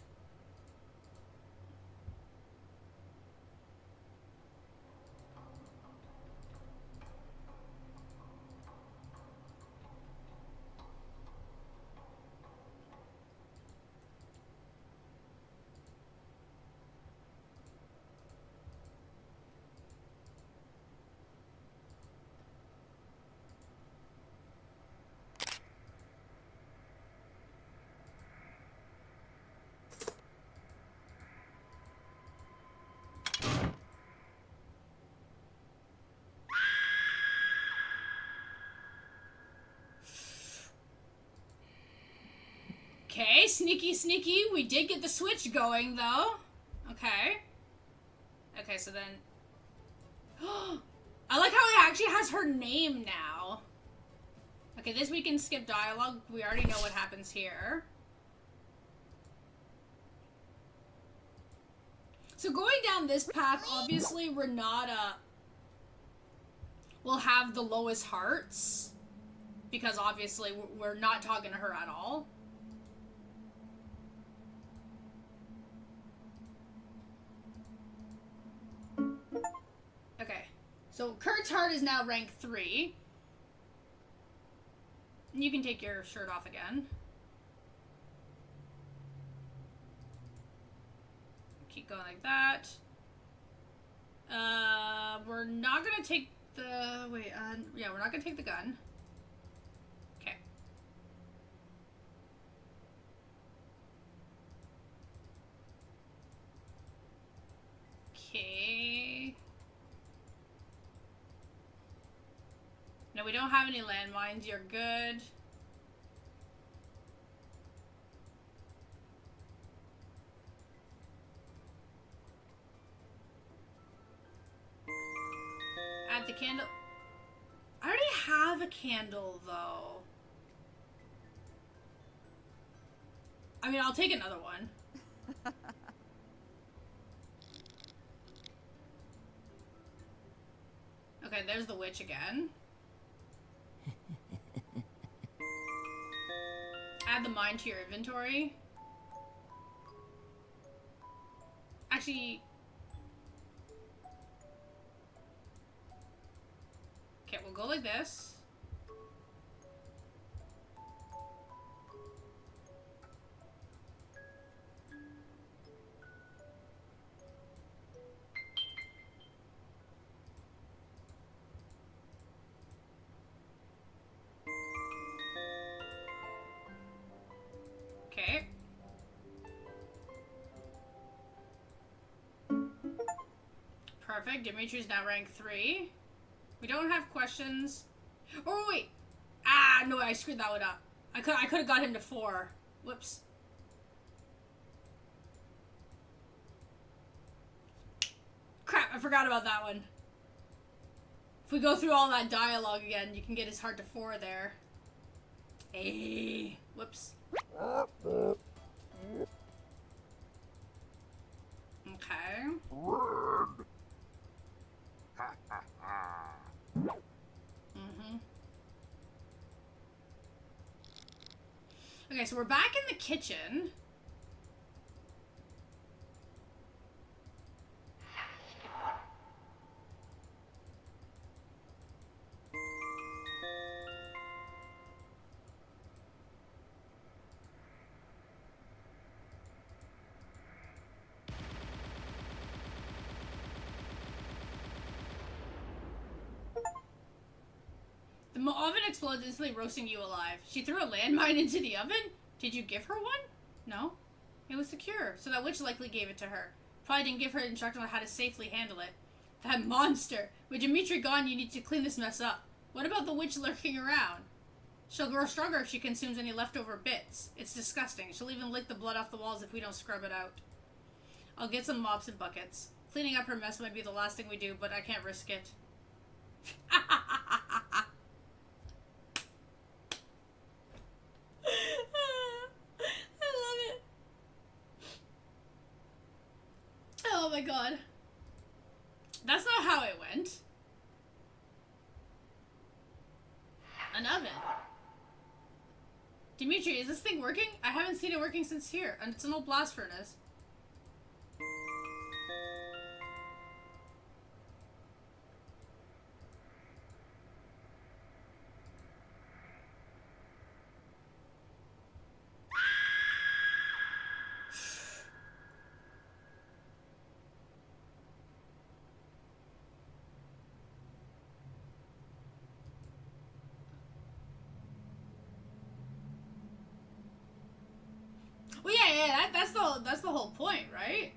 Okay, sneaky, sneaky. We did get the switch going, though. Okay. Okay, so then... I like how it actually has her name now. Okay, this we can skip dialogue. We already know what happens here. So going down this path, obviously Renata will have the lowest hearts. Because obviously we're not talking to her at all. Okay, so Kurt's heart is now rank 3. You can take your shirt off again. Keep going like that. We're not gonna take the... Wait, yeah, we're not gonna take the gun. Okay. Okay. No, we don't have any landmines. You're good. Add the candle. I already have a candle, though. I mean, I'll take another one. Okay, there's the witch again. Add the mine to your inventory. Actually... Okay, we'll go like this. Okay. Perfect. Dimitri's now rank 3. We don't have questions. Oh, wait. Ah, no, I screwed that one up. I could have got him to 4. Whoops. Crap, I forgot about that one. If we go through all that dialogue again, you can get his heart to 4 there. Hey. Whoops. Okay. Okay, so we're back in the kitchen. The oven explodes, instantly roasting you alive. She threw a landmine into the oven? Did you give her one? No. It was secure, so that witch likely gave it to her. Probably didn't give her instructions on how to safely handle it. That monster! With Dimitri gone, you need to clean this mess up. What about the witch lurking around? She'll grow stronger if she consumes any leftover bits. It's disgusting. She'll even lick the blood off the walls if we don't scrub it out. I'll get some mops and buckets. Cleaning up her mess might be the last thing we do, but I can't risk it. my god. That's not how it went. An oven. Dimitri, is this thing working? I haven't seen it working since here, and it's an old blast furnace. Well, yeah, that's the whole point, right?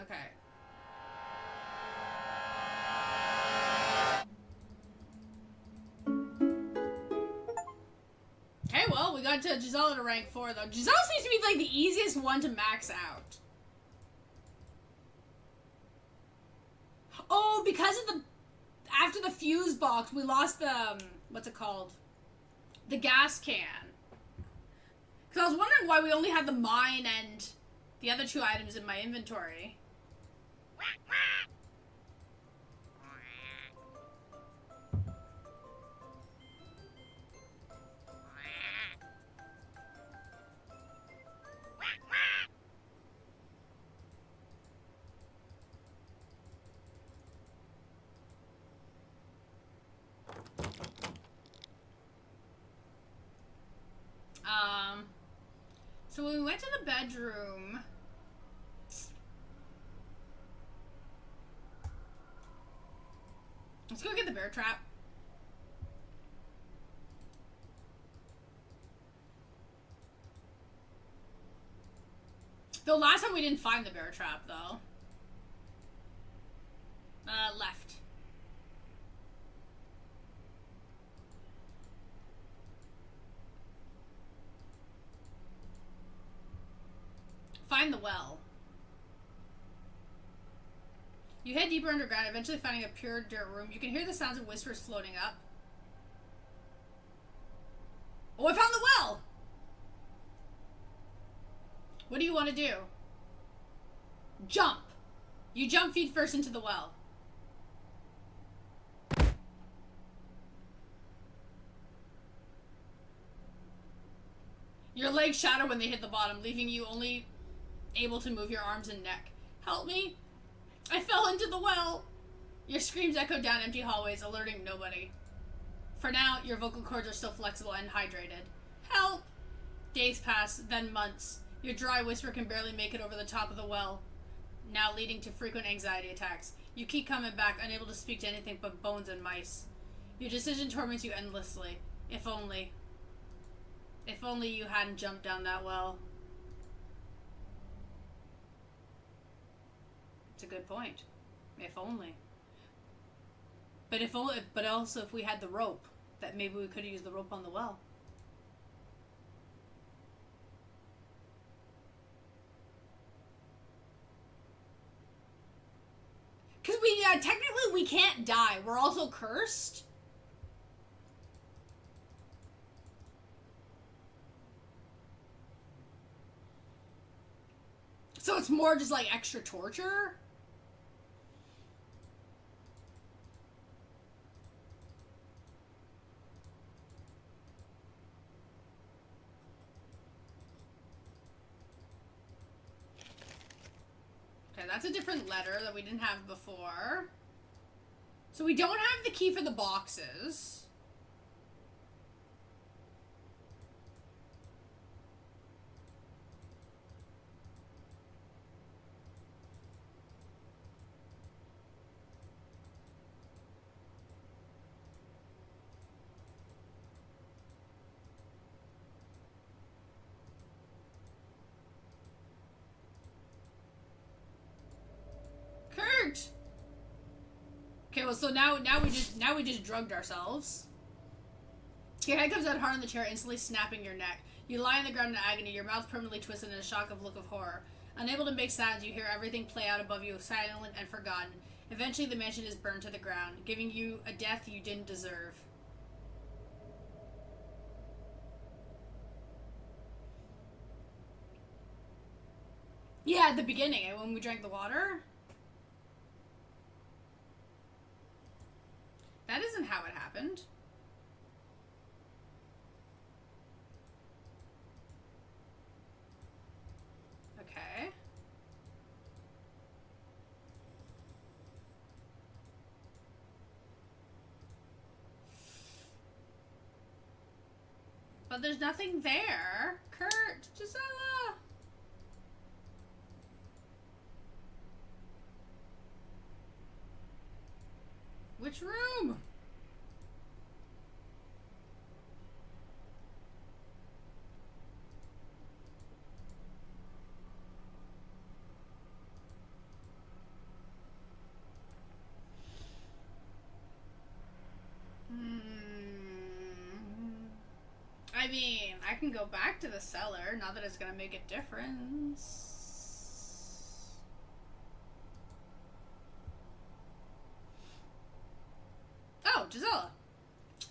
Okay. Okay, well, we got to Gisela to rank 4, though. Gisela seems to be, like, the easiest one to max out. Oh, because of the... After the fuse box, we lost the... what's it called? The gas can. Because I was wondering why we only had the mine and the other 2 items in my inventory. So when we went to the bedroom... Let's go get the bear trap. The last time we didn't find the bear trap, though. Left. Find the well. You head deeper underground, eventually finding a pure dirt room. You can hear the sounds of whispers floating up. Oh, I found the well! What do you want to do? Jump! You jump feet first into the well. Your legs shatter when they hit the bottom, leaving you only able to move your arms and neck. Help me! I fell into the well! Your screams echo down empty hallways, alerting nobody. For now, your vocal cords are still flexible and hydrated. Help! Days pass, then months. Your dry whisper can barely make it over the top of the well, now leading to frequent anxiety attacks. You keep coming back, unable to speak to anything but bones and mice. Your decision torments you endlessly. If only. If only you hadn't jumped down that well. It's a good point. If only. But if only, but also if we had the rope, that maybe we could have used the rope on the well. Because technically we can't die. We're also cursed. So it's more just like extra torture? Okay, that's a different letter that we didn't have before. So we don't have the key for the boxes. Okay, well, so now we just drugged ourselves. Your head comes out hard on the chair, instantly snapping your neck. You lie on the ground in agony, your mouth permanently twisted in a shock of look of horror. Unable to make sounds, you hear everything play out above you, silent and forgotten. Eventually, the mansion is burned to the ground, giving you a death you didn't deserve. Yeah, at the beginning, when we drank the water. That isn't how it happened. Okay. But there's nothing there. Kurt, Gisela. Which room? I mean, I can go back to the cellar, not that it's gonna make a difference. Oh, Gisela.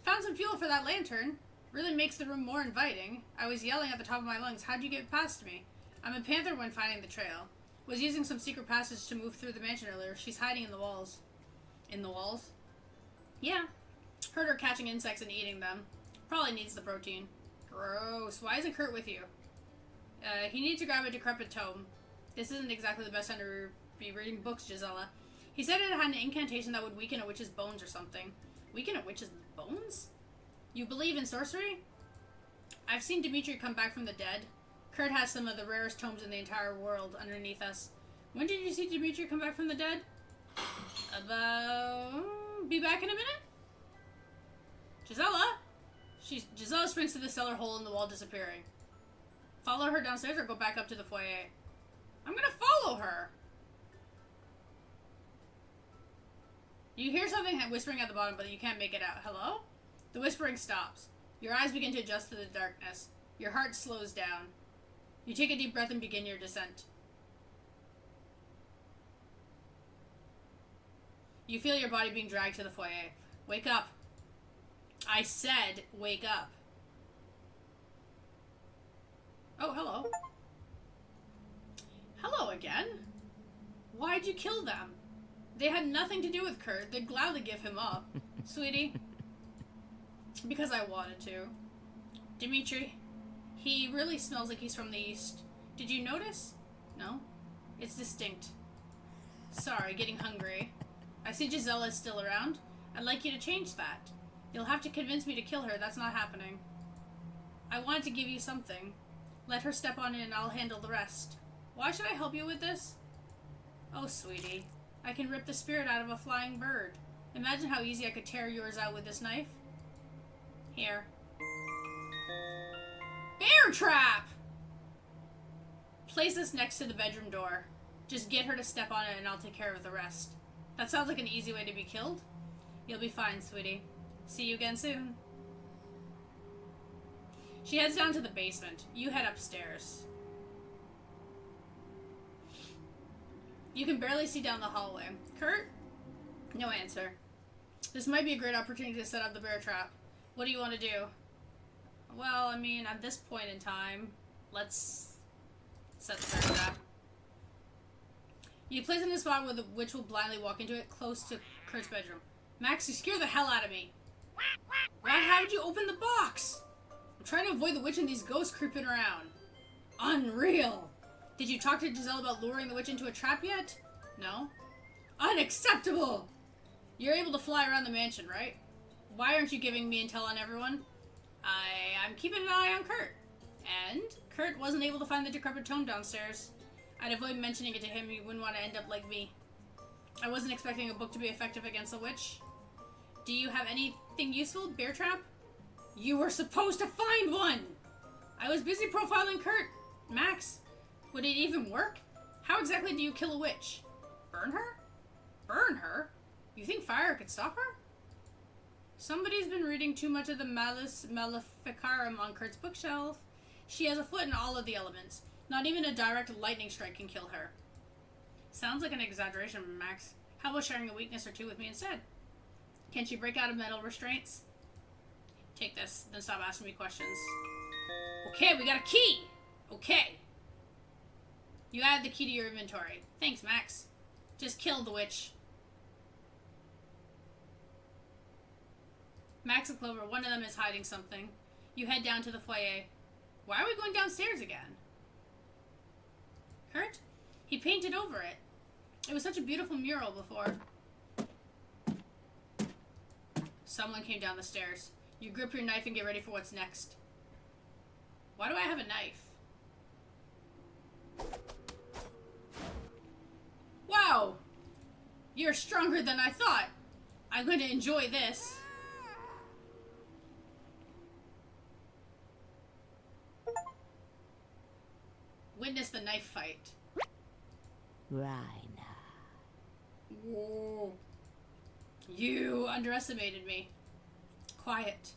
Found some fuel for that lantern. Really makes the room more inviting. I was yelling at the top of my lungs, how'd you get past me? I'm a panther when finding the trail. Was using some secret passage to move through the mansion earlier. She's hiding in the walls. In the walls? Yeah. Heard her catching insects and eating them. Probably needs the protein. Gross. Why isn't Kurt with you? He needs to grab a decrepit tome. This isn't exactly the best time to be reading books, Gisela. He said it had an incantation that would weaken a witch's bones or something. Weaken a witch's bones? You believe in sorcery? I've seen Dimitri come back from the dead. Kurt has some of the rarest tomes in the entire world underneath us. When did you see Dimitri come back from the dead? Be back in a minute? Gisela? Gisela springs to the cellar hole in the wall, disappearing. Follow her downstairs or go back up to the foyer? I'm gonna follow her! You hear something whispering at the bottom, but you can't make it out. Hello? The whispering stops. Your eyes begin to adjust to the darkness. Your heart slows down. You take a deep breath and begin your descent. You feel your body being dragged to the foyer. Wake up. I said, wake up. Oh, hello. Hello again. Why'd you kill them? They had nothing to do with Kurt. They'd gladly give him up. Sweetie. Because I wanted to. Dimitri. He really smells like he's from the east. Did you notice? No? It's distinct. Sorry, getting hungry. I see Gisela is still around. I'd like you to change that. You'll have to convince me to kill her. That's not happening. I wanted to give you something. Let her step on it and I'll handle the rest. Why should I help you with this? Oh, sweetie. I can rip the spirit out of a flying bird. Imagine how easy I could tear yours out with this knife. Here. Bear trap! Place this next to the bedroom door. Just get her to step on it and I'll take care of the rest. That sounds like an easy way to be killed. You'll be fine, sweetie. See you again soon. She heads down to the basement. You head upstairs. You can barely see down the hallway. Kurt? No answer. This might be a great opportunity to set up the bear trap. What do you want to do? Well, I mean, at this point in time, let's set the bear trap. You place it in a spot where the witch will blindly walk into it, close to Kurt's bedroom. Max, you scare the hell out of me. How would you open the box? I'm trying to avoid the witch and these ghosts creeping around. Unreal. Did you talk to Giselle about luring the witch into a trap yet? No? Unacceptable! You're able to fly around the mansion, right? Why aren't you giving me intel on everyone? I'm keeping an eye on Kurt. And Kurt wasn't able to find the decrepit tome downstairs. I'd avoid mentioning it to him. You wouldn't want to end up like me. I wasn't expecting a book to be effective against a witch. Do you have anything useful? Bear trap? You were supposed to find one! I was busy profiling Kurt. Max, would it even work? How exactly do you kill a witch? Burn her? Burn her? You think fire could stop her? Somebody's been reading too much of the Malus Maleficarum on Kurt's bookshelf. She has a foot in all of the elements. Not even a direct lightning strike can kill her. Sounds like an exaggeration, Max. How about sharing a weakness or two with me instead? Can she break out of mental restraints? Take this, then stop asking me questions. Okay, we got a key! Okay. You added the key to your inventory. Thanks, Max. Just kill the witch. Max and Clover, one of them is hiding something. You head down to the foyer. Why are we going downstairs again? Kurt? He painted over it. It was such a beautiful mural before. Someone came down the stairs. You grip your knife and get ready for what's next. Why do I have a knife? Wow! You're stronger than I thought. I'm going to enjoy this. Witness the knife fight. Raina. Whoa. You underestimated me. Quiet.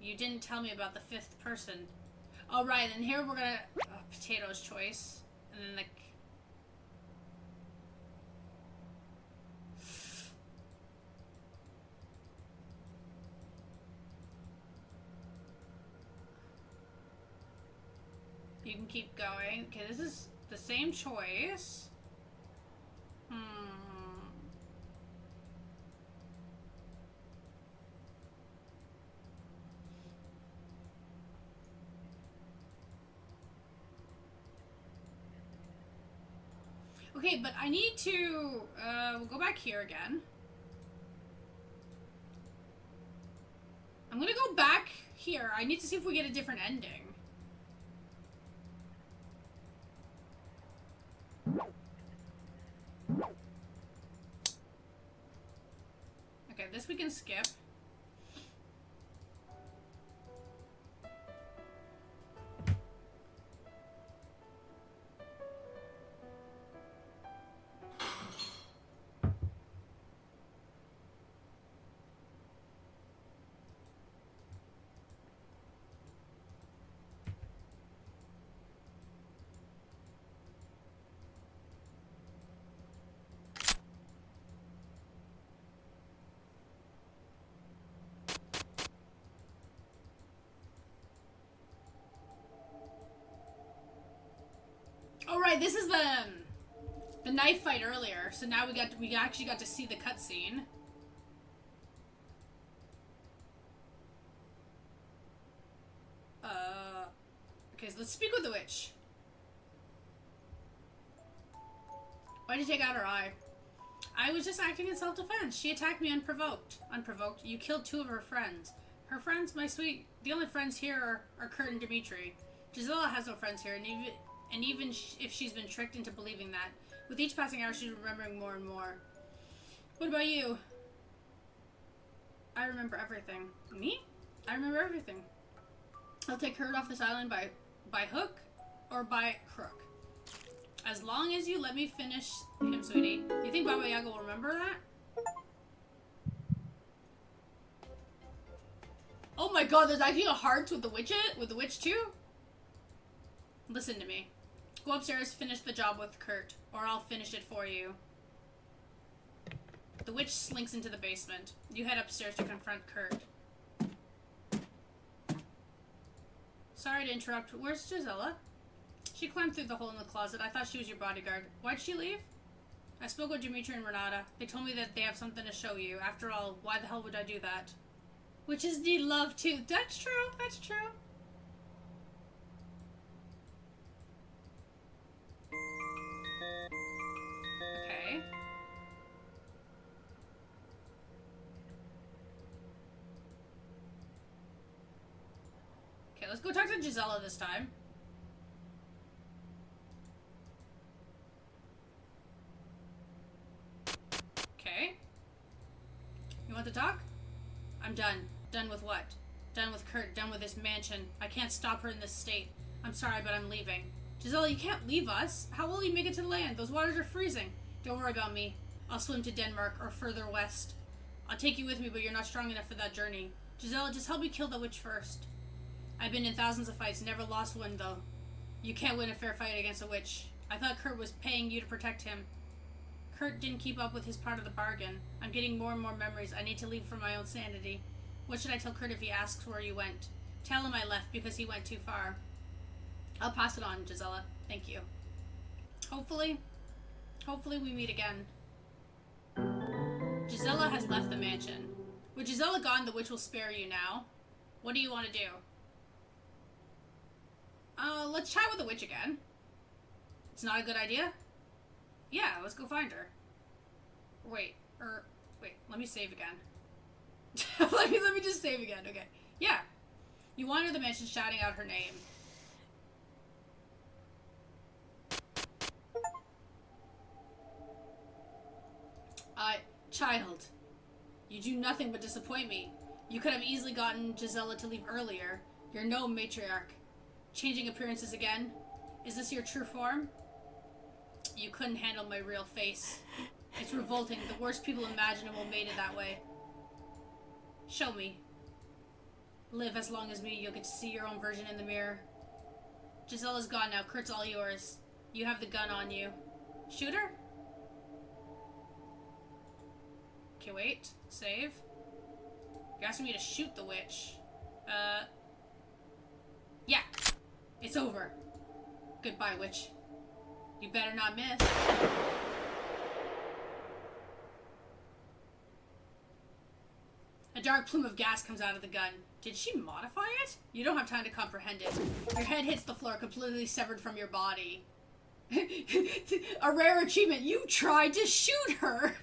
You didn't tell me about the fifth person. Oh, right, and here we're gonna... Potato's choice. And then, like... You can keep going. Okay, this is the same choice. Okay, but I need to, we'll go back here again. I'm gonna go back here. I need to see if we get a different ending. Okay, this we can skip. Oh right, this is the knife fight earlier. So now we actually got to see the cutscene. Okay, so let's speak with the witch. Why'd you take out her eye? I was just acting in self-defense. She attacked me unprovoked. Unprovoked? You killed two of her friends. Her friends, my sweet... The only friends here are Kurt and Dimitri. Gisela has no friends here, and even if she's been tricked into believing that, with each passing hour she's remembering more and more. What about you? I remember everything. Me? I remember everything. I'll take Kurt off this island by hook or by crook. As long as you let me finish him, sweetie. You think Baba Yaga will remember that? Oh my god, there's actually a heart with the witch too? Listen to me. Go upstairs, finish the job with Kurt, or I'll finish it for you. The witch slinks into the basement. You head upstairs to confront Kurt. Sorry to interrupt. Where's Gisela? She climbed through the hole in the closet. I thought she was your bodyguard. Why'd she leave? I spoke with Dimitri and Renata. They told me that they have something to show you. After all, why the hell would I do that? Witches need love too. That's true. That's true. Okay. Okay, let's go talk to Gisela this time. Okay. You want to talk? I'm done. Done with what? Done with Kurt. Done with this mansion. I can't stop her in this state. I'm sorry, but I'm leaving. Gisela, you can't leave us. How will you make it to the land? Those waters are freezing. Don't worry about me. I'll swim to Denmark or further west. I'll take you with me, but you're not strong enough for that journey. Gisela, just help me kill the witch first. I've been in thousands of fights, never lost one, though. You can't win a fair fight against a witch. I thought Kurt was paying you to protect him. Kurt didn't keep up with his part of the bargain. I'm getting more and more memories. I need to leave for my own sanity. What should I tell Kurt if he asks where you went? Tell him I left because he went too far. I'll pass it on, Gisela. Thank you. Hopefully we meet again. Gisela has left the mansion. With Gisela gone, the witch will spare you now. What do you want to do? Let's chat with the witch again. It's not a good idea? Yeah, let's go find her. Wait, let me save again. let me just save again, okay. Yeah. You wander the mansion shouting out her name. Child. You do nothing but disappoint me. You could have easily gotten Gisela to leave earlier. You're no matriarch. Changing appearances again? Is this your true form? You couldn't handle my real face. It's revolting. The worst people imaginable made it that way. Show me. Live as long as me. You'll get to see your own version in the mirror. Gisela's gone now. Kurt's all yours. You have the gun on you. Shoot her? Okay, wait. Save. You're asking me to shoot the witch. Yeah. It's over. Goodbye, witch. You better not miss. A dark plume of gas comes out of the gun. Did she modify it? You don't have time to comprehend it. Your head hits the floor, completely severed from your body. A rare achievement. You tried to shoot her!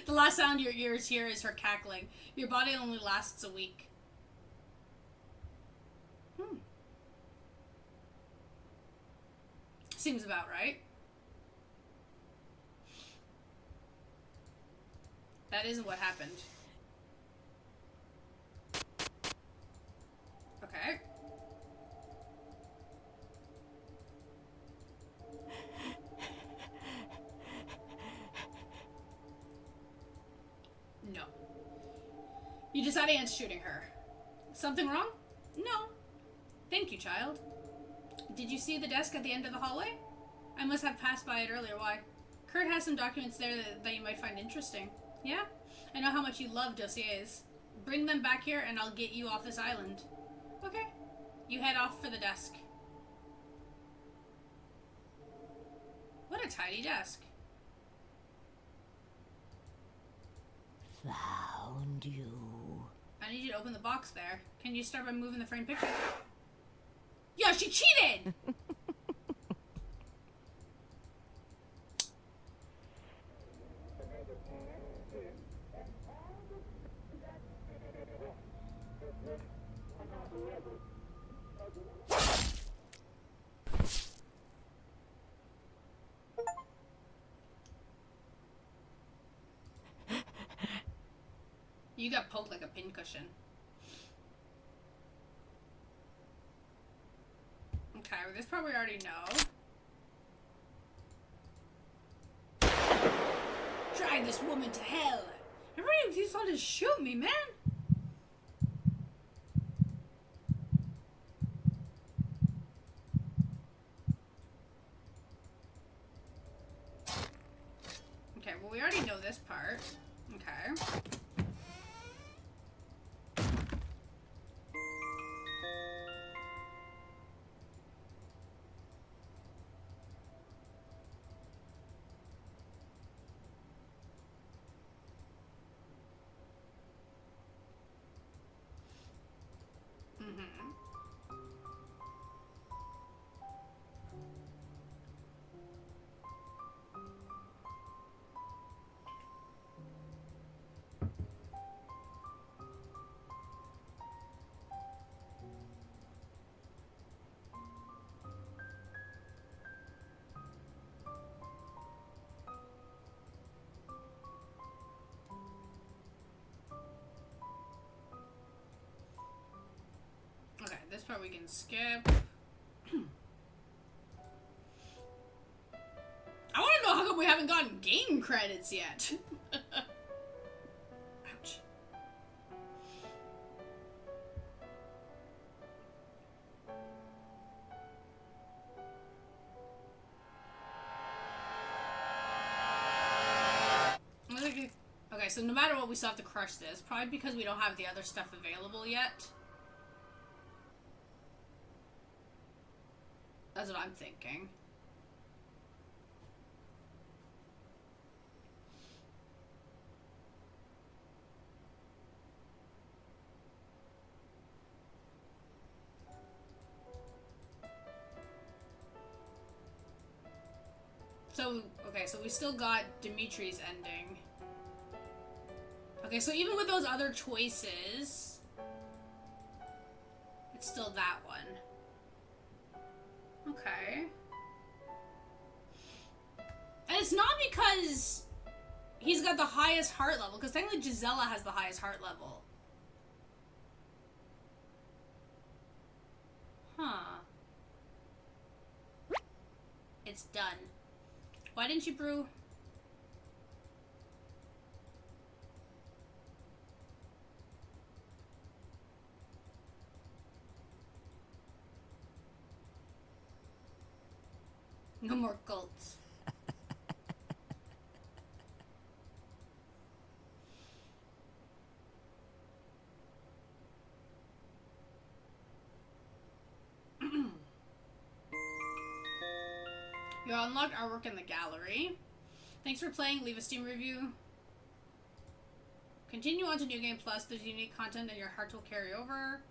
The last sound your ears hear is her cackling. Your body only lasts a week. Seems about right. That isn't what happened. Okay. No. You decided against shooting her. Something wrong? No. Thank you, child. Did you see the desk at the end of the hallway? I must have passed by it earlier. Why? Kurt has some documents there that you might find interesting. Yeah? I know how much you love dossiers. Bring them back here and I'll get you off this island. Okay. You head off for the desk. What a tidy desk. Found you. I need you to open the box there. Can you start by moving the frame picture? Yo, she cheated! You got poked like a pincushion. Okay, well, this part we already know. Drag this woman to hell! Everybody keeps on to shoot me, man! Okay, well, we already know this part. Okay. Okay, this part we can skip. I want to know how come we haven't gotten game credits yet. Ouch. Okay, so no matter what, we still have to crush this. Probably because we don't have the other stuff available yet. That's what I'm thinking. So, okay, so we still got Dimitri's ending. Okay, so even with those other choices, it's still that one. Okay. And it's not because he's got the highest heart level, because technically Gisela has the highest heart level. Huh. It's done. Why didn't you brew? No more cults. You unlocked artwork in the gallery. Thanks for playing. Leave a Steam review. Continue on to New Game Plus. There's unique content and your heart will carry over.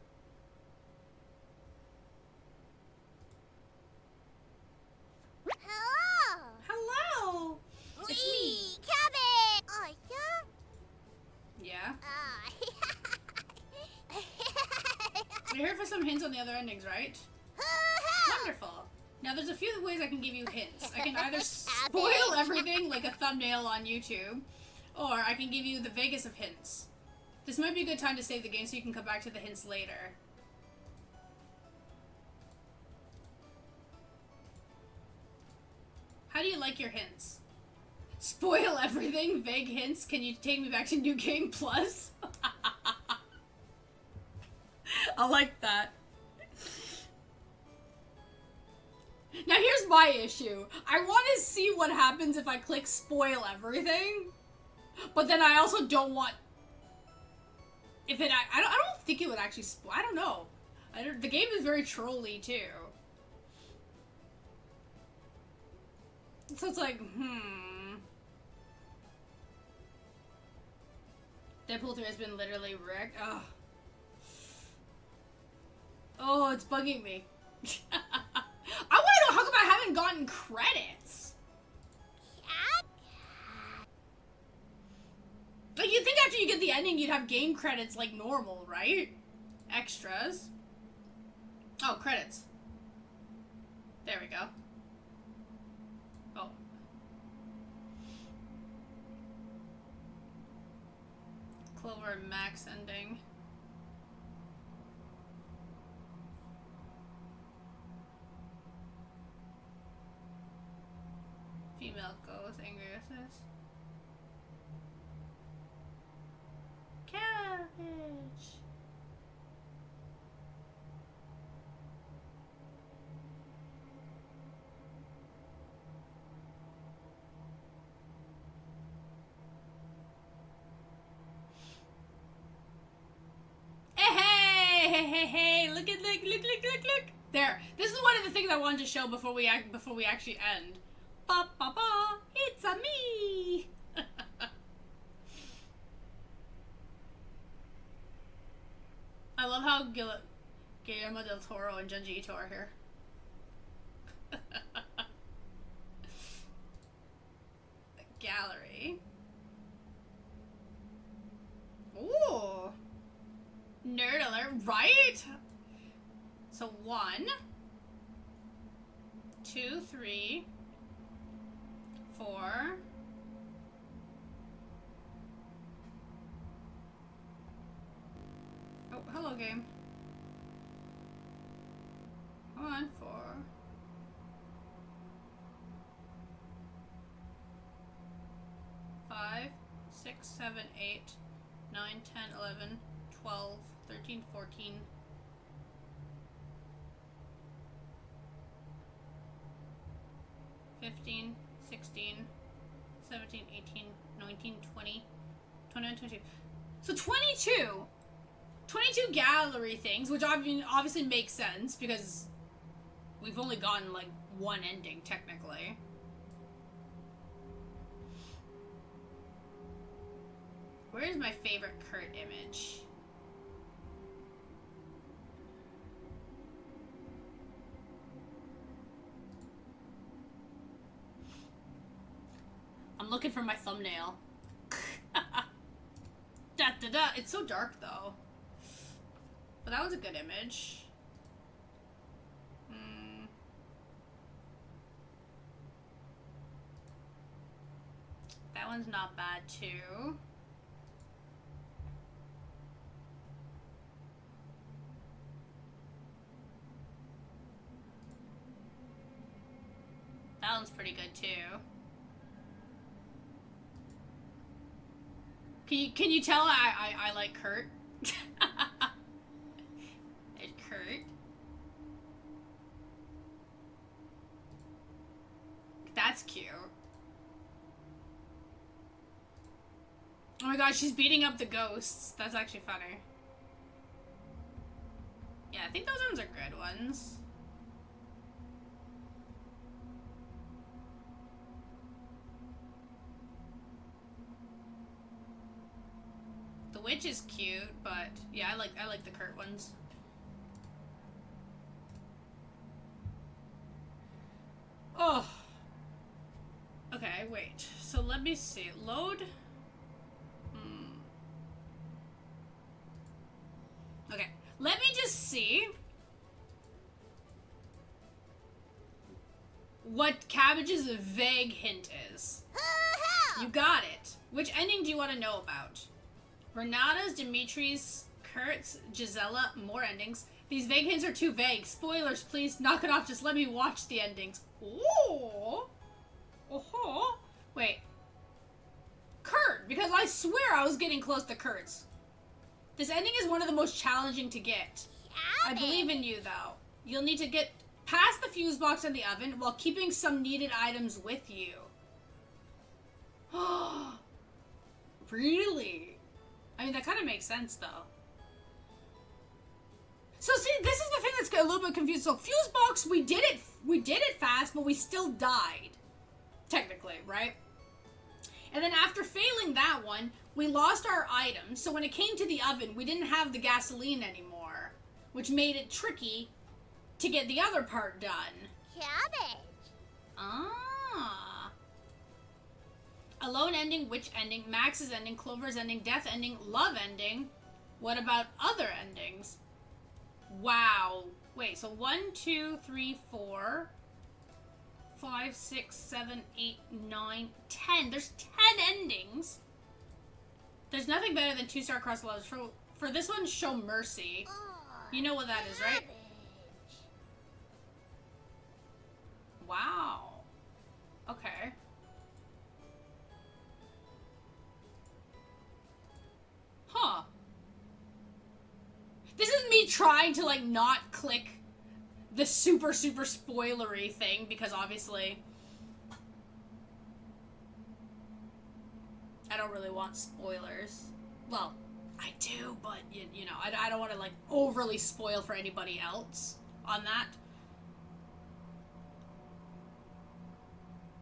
Hello! Hello! It's me. Cabin! Oh, Yeah? yeah? You're here for some hints on the other endings, right? Wonderful. Now there's a few ways I can give you hints. I can either spoil everything like a thumbnail on YouTube, or I can give you the vaguest of hints. This might be a good time to save the game so you can come back to the hints later. How do you like your hints? Spoil everything? Vague hints? Can you take me back to New Game Plus? I like that. Now here's my issue. I want to see what happens if I click spoil everything, but then I also don't want... If it... I don't think it would actually spoil... I don't know. The game is very trolly too. So it's like, Deadpool 3 has been literally wrecked. Ugh. Oh, it's bugging me. I want to know how come I haven't gotten credits. Like, you'd think after you get the ending, you'd have game credits like normal, right? Extras. Oh, credits. There we go. Oh. Clover and Max ending. Female goes angry with this. Cabbage. Hey, look at, look. There. This is one of the things I wanted to show before we actually end. Ba ba ba, it's a me. I love how Guillermo del Toro and Junji Ito are here. Gallery. Ooh. Nerd alert, right? So 1, 2, 3, 4. Oh, hello game. Come on, 4. 5, 6, 7, 8, 9, 10, 11, 12, 13, 14. 15, 16, 17, 18, 19, 20, 21, 22. So 22! 22 gallery things, which obviously makes sense because We've only gotten, like, one ending, technically. Where is my favorite Kurt image? I'm looking for my thumbnail. Da da da. It's so dark, though. But that was a good image. That one's not bad, too. That one's pretty good, too. Can you tell I like Kurt? There's Kurt. That's cute. Oh my god, she's beating up the ghosts. That's actually funny. Yeah, I think those ones are good ones. The witch is cute, but yeah, I like the Kurt ones. Oh. Okay, wait. So let me see. Load. Okay, let me just see what Cabbage's vague hint is. You got it. Which ending do you want to know about? Renata's, Dimitri's, Kurt's, Gisela, more endings. These vague hints are too vague. Spoilers, please. Knock it off. Just let me watch the endings. Ooh. Oh. Wait. Kurt, because I swear I was getting close to Kurt's. This ending is one of the most challenging to get. I believe in you, though. You'll need to get past the fuse box in the oven while keeping some needed items with you. Really? I mean, that kind of makes sense, though. So, see, this is the thing that's a little bit confused. So, fuse box, we did it fast, but we still died. Technically, right? And then after failing that one, we lost our items. So when it came to the oven, we didn't have the gasoline anymore, which made it tricky to get the other part done. Cabbage. Ah. Alone ending, witch ending, Max's ending, Clover's ending, death ending, love ending. What about other endings? Wow. Wait, so 1, 2, 3, 4, 5, 6, 7, 8, 9, 10. There's 10 endings. There's nothing better than 2-star across the levels. For this one, show mercy. You know what that is, right? Wow. Okay. Huh. This is me trying to, like, not click the super spoilery thing, because obviously I don't really want spoilers. Well, I do, but, you know, I don't want to, like, overly spoil for anybody else on that.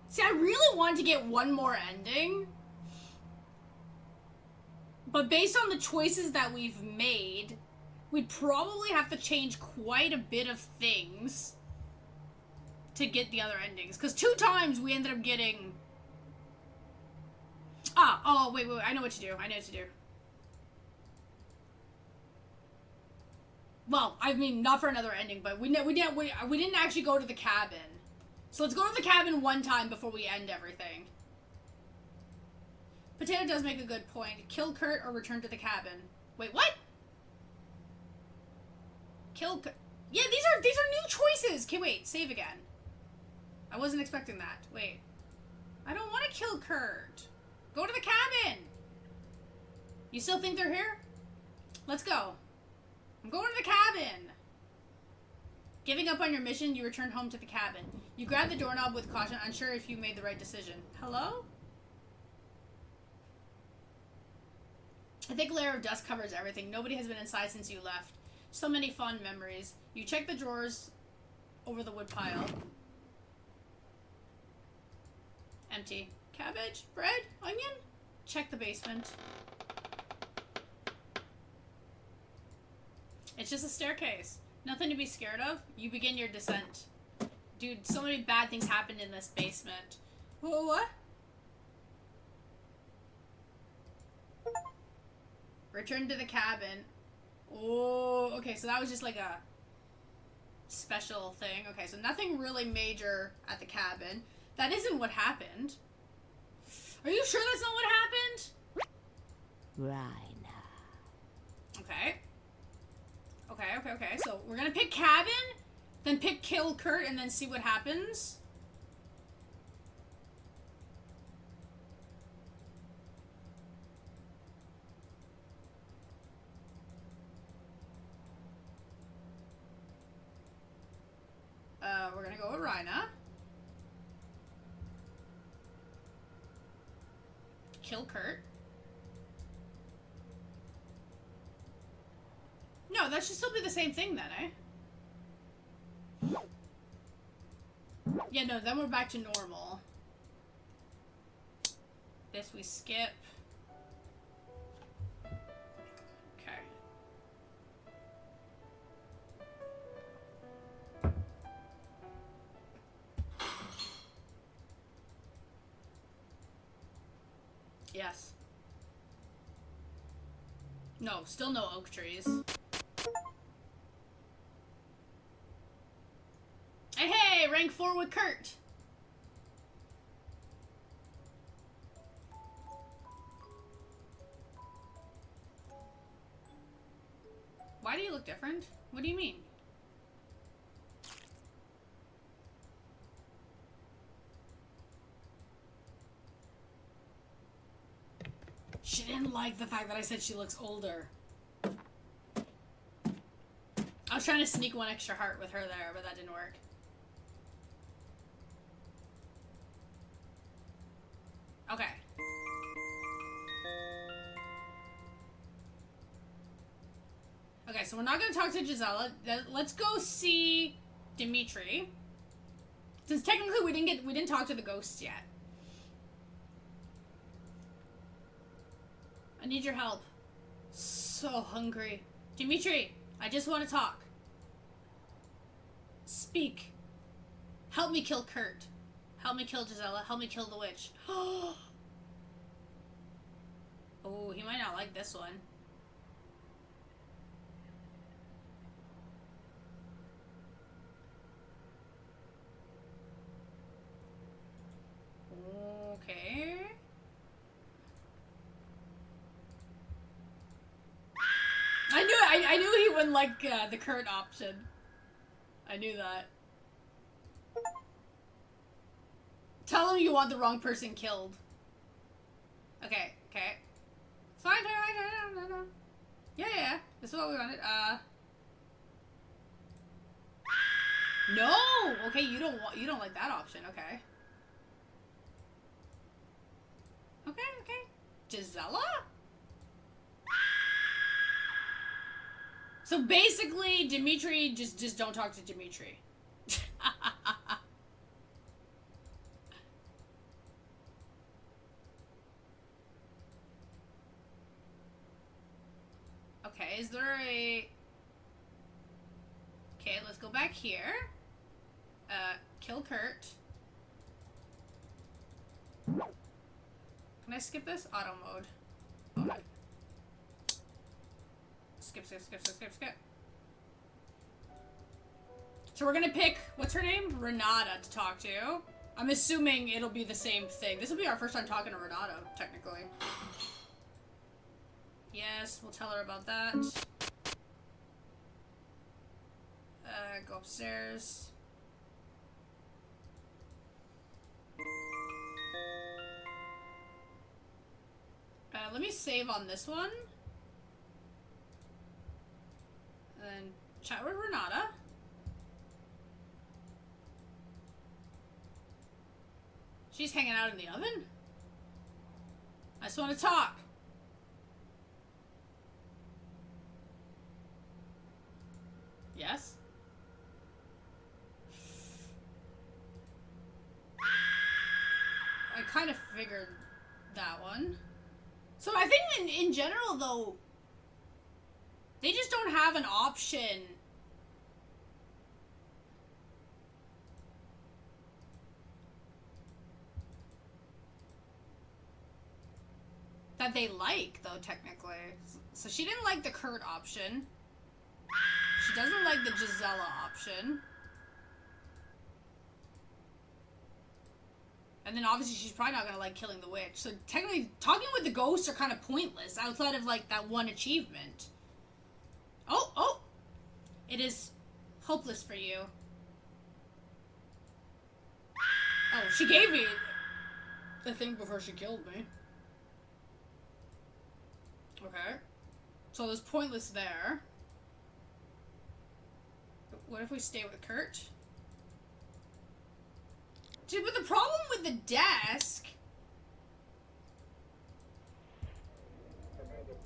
See, I really wanted to get one more ending, but based on the choices that we've made, we'd probably have to change quite a bit of things to get the other endings. Because 2 times we ended up getting... Oh, wait, I know what to do. Well, I mean, not for another ending, but we didn't actually go to the cabin. So let's go to the cabin one time before we end everything. Potato does make a good point. Kill Kurt or return to the cabin. Wait, what? Kill Kurt. Yeah, these are new choices. Okay, wait, save again. I wasn't expecting that. Wait. I don't want to kill Kurt. Go to the cabin. You still think they're here? Let's go. I'm going to the cabin. Giving up on your mission, you return home to the cabin. You grab the doorknob with caution, unsure if you made the right decision. Hello? A thick layer of dust covers everything. Nobody has been inside since you left. So many fond memories. You check the drawers over the wood pile. Empty. Cabbage? Bread? Onion? Check the basement. It's just a staircase. Nothing to be scared of. You begin your descent. Dude, so many bad things happened in this basement. Whoa, what? Return to the cabin. Oh, okay, so that was just like a special thing. Okay, so nothing really major at the cabin. That isn't what happened. Are you sure that's not what happened? Rhina. Okay. Okay. So we're gonna pick cabin, then pick kill Kurt, and then see what happens. We're gonna go with Rhina. Kill Kurt. No, that should still be the same thing then, eh? Yeah, no, then we're back to normal. This we skip. Okay. Yes. No, still no oak trees. Hey, rank 4 with Kurt. Why do you look different? What do you mean? She didn't like the fact that I said she looks older. I was trying to sneak one extra heart with her there, but that didn't work. Okay. Okay, so we're not gonna talk to Gisela. Let's go see Dimitri. Since technically we didn't talk to the ghosts yet. I need your help. So hungry. Dimitri, I just want to talk. Speak. Help me kill Kurt. Help me kill Gisela. Help me kill the witch. Oh, he might not like this one. Okay. I knew he wouldn't like the Kurt option. I knew that. Tell him you want the wrong person killed. Okay. Fine. No. Yeah. This is what we wanted. No. Okay, you don't like that option. Okay. Gisela? So basically, Dimitri, just don't talk to Dimitri. Okay, is there a... Okay, let's go back here. Kill Kurt. Can I skip this? Auto mode. Oh, no. Skip. So we're gonna pick, what's her name? Renata to talk to. I'm assuming it'll be the same thing. This will be our first time talking to Renata, technically. Yes, we'll tell her about that. Go upstairs. Let me save on this one. And then chat with Renata. She's hanging out in the oven? I just want to talk. Yes? figured that one. So I think in general, though, they just don't have an option that they like, though, technically. So she didn't like the Kurt option. She doesn't like the Gisela option. And then obviously she's probably not gonna like killing the witch. So technically, talking with the ghosts are kind of pointless outside of like that one achievement. Oh! It is hopeless for you. Oh, she gave me the thing before she killed me. Okay. So there's pointless there. What if we stay with Kurt? Dude, but the problem with the desk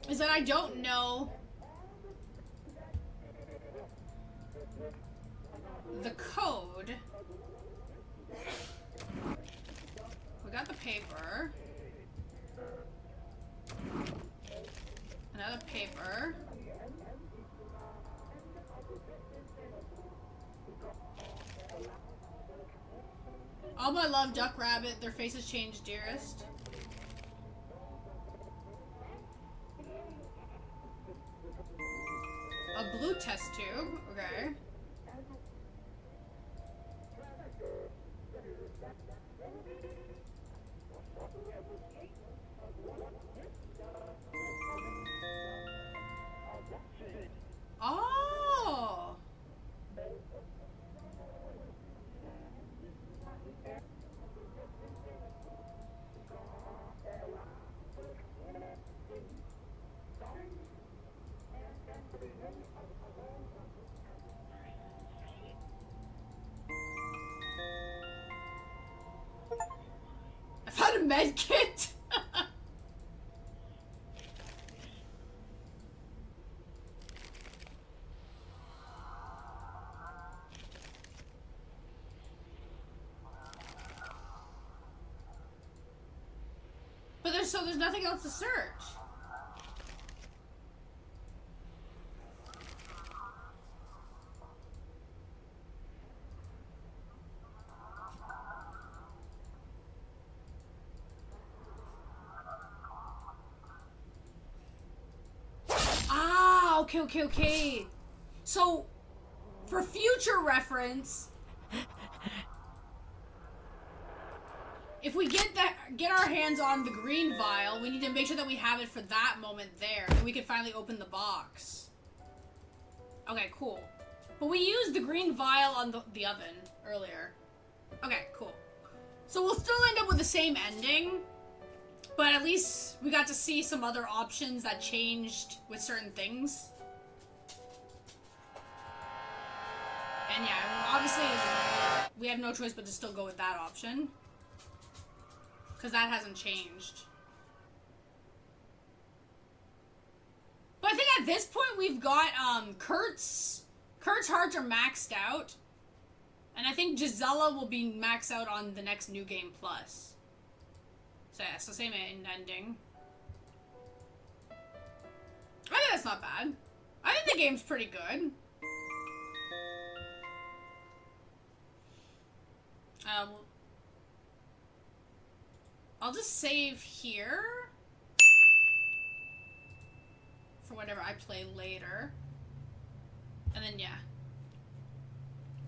is that I don't know the code. We got the paper. Another paper. All my love, Duck Rabbit. Their faces change, dearest. A blue test tube. Okay. Oh! I found a med kit! But there's nothing else to search. Ah, okay. So, for future reference, if we get our hands on the green vial, we need to make sure that we have it for that moment there, and we can finally open the box. Okay, cool. But we used the green vial on the oven earlier. Okay, cool. So we'll still end up with the same ending, but at least we got to see some other options that changed with certain things. And yeah, obviously, we have no choice but to still go with that option. Because that hasn't changed. But I think at this point we've got, Kurt's hearts are maxed out. And I think Gisela will be maxed out on the next New Game Plus. So yeah, so same ending. I think that's not bad. I think the game's pretty good. I'll just save here for whenever I play later. And then, yeah.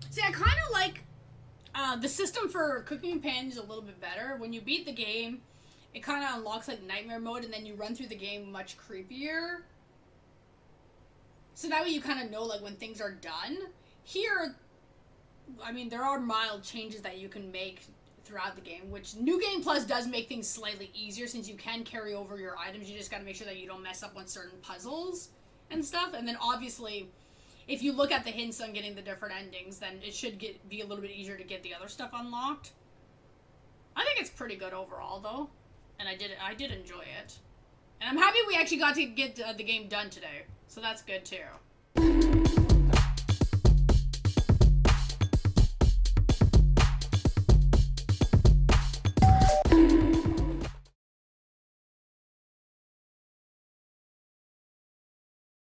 See, I kind of like the system for cooking pans a little bit better. When you beat the game, it kind of unlocks like nightmare mode, and then you run through the game much creepier. So that way you kind of know like when things are done. Here, I mean, there are mild changes that you can make throughout the game, which New Game Plus does make things slightly easier since you can carry over your items. You just gotta make sure that you don't mess up on certain puzzles and stuff. And then obviously, if you look at the hints on getting the different endings, then it should be a little bit easier to get the other stuff unlocked. I think it's pretty good overall, though, and I did enjoy it. And I'm happy we actually got to get the game done today, so that's good too.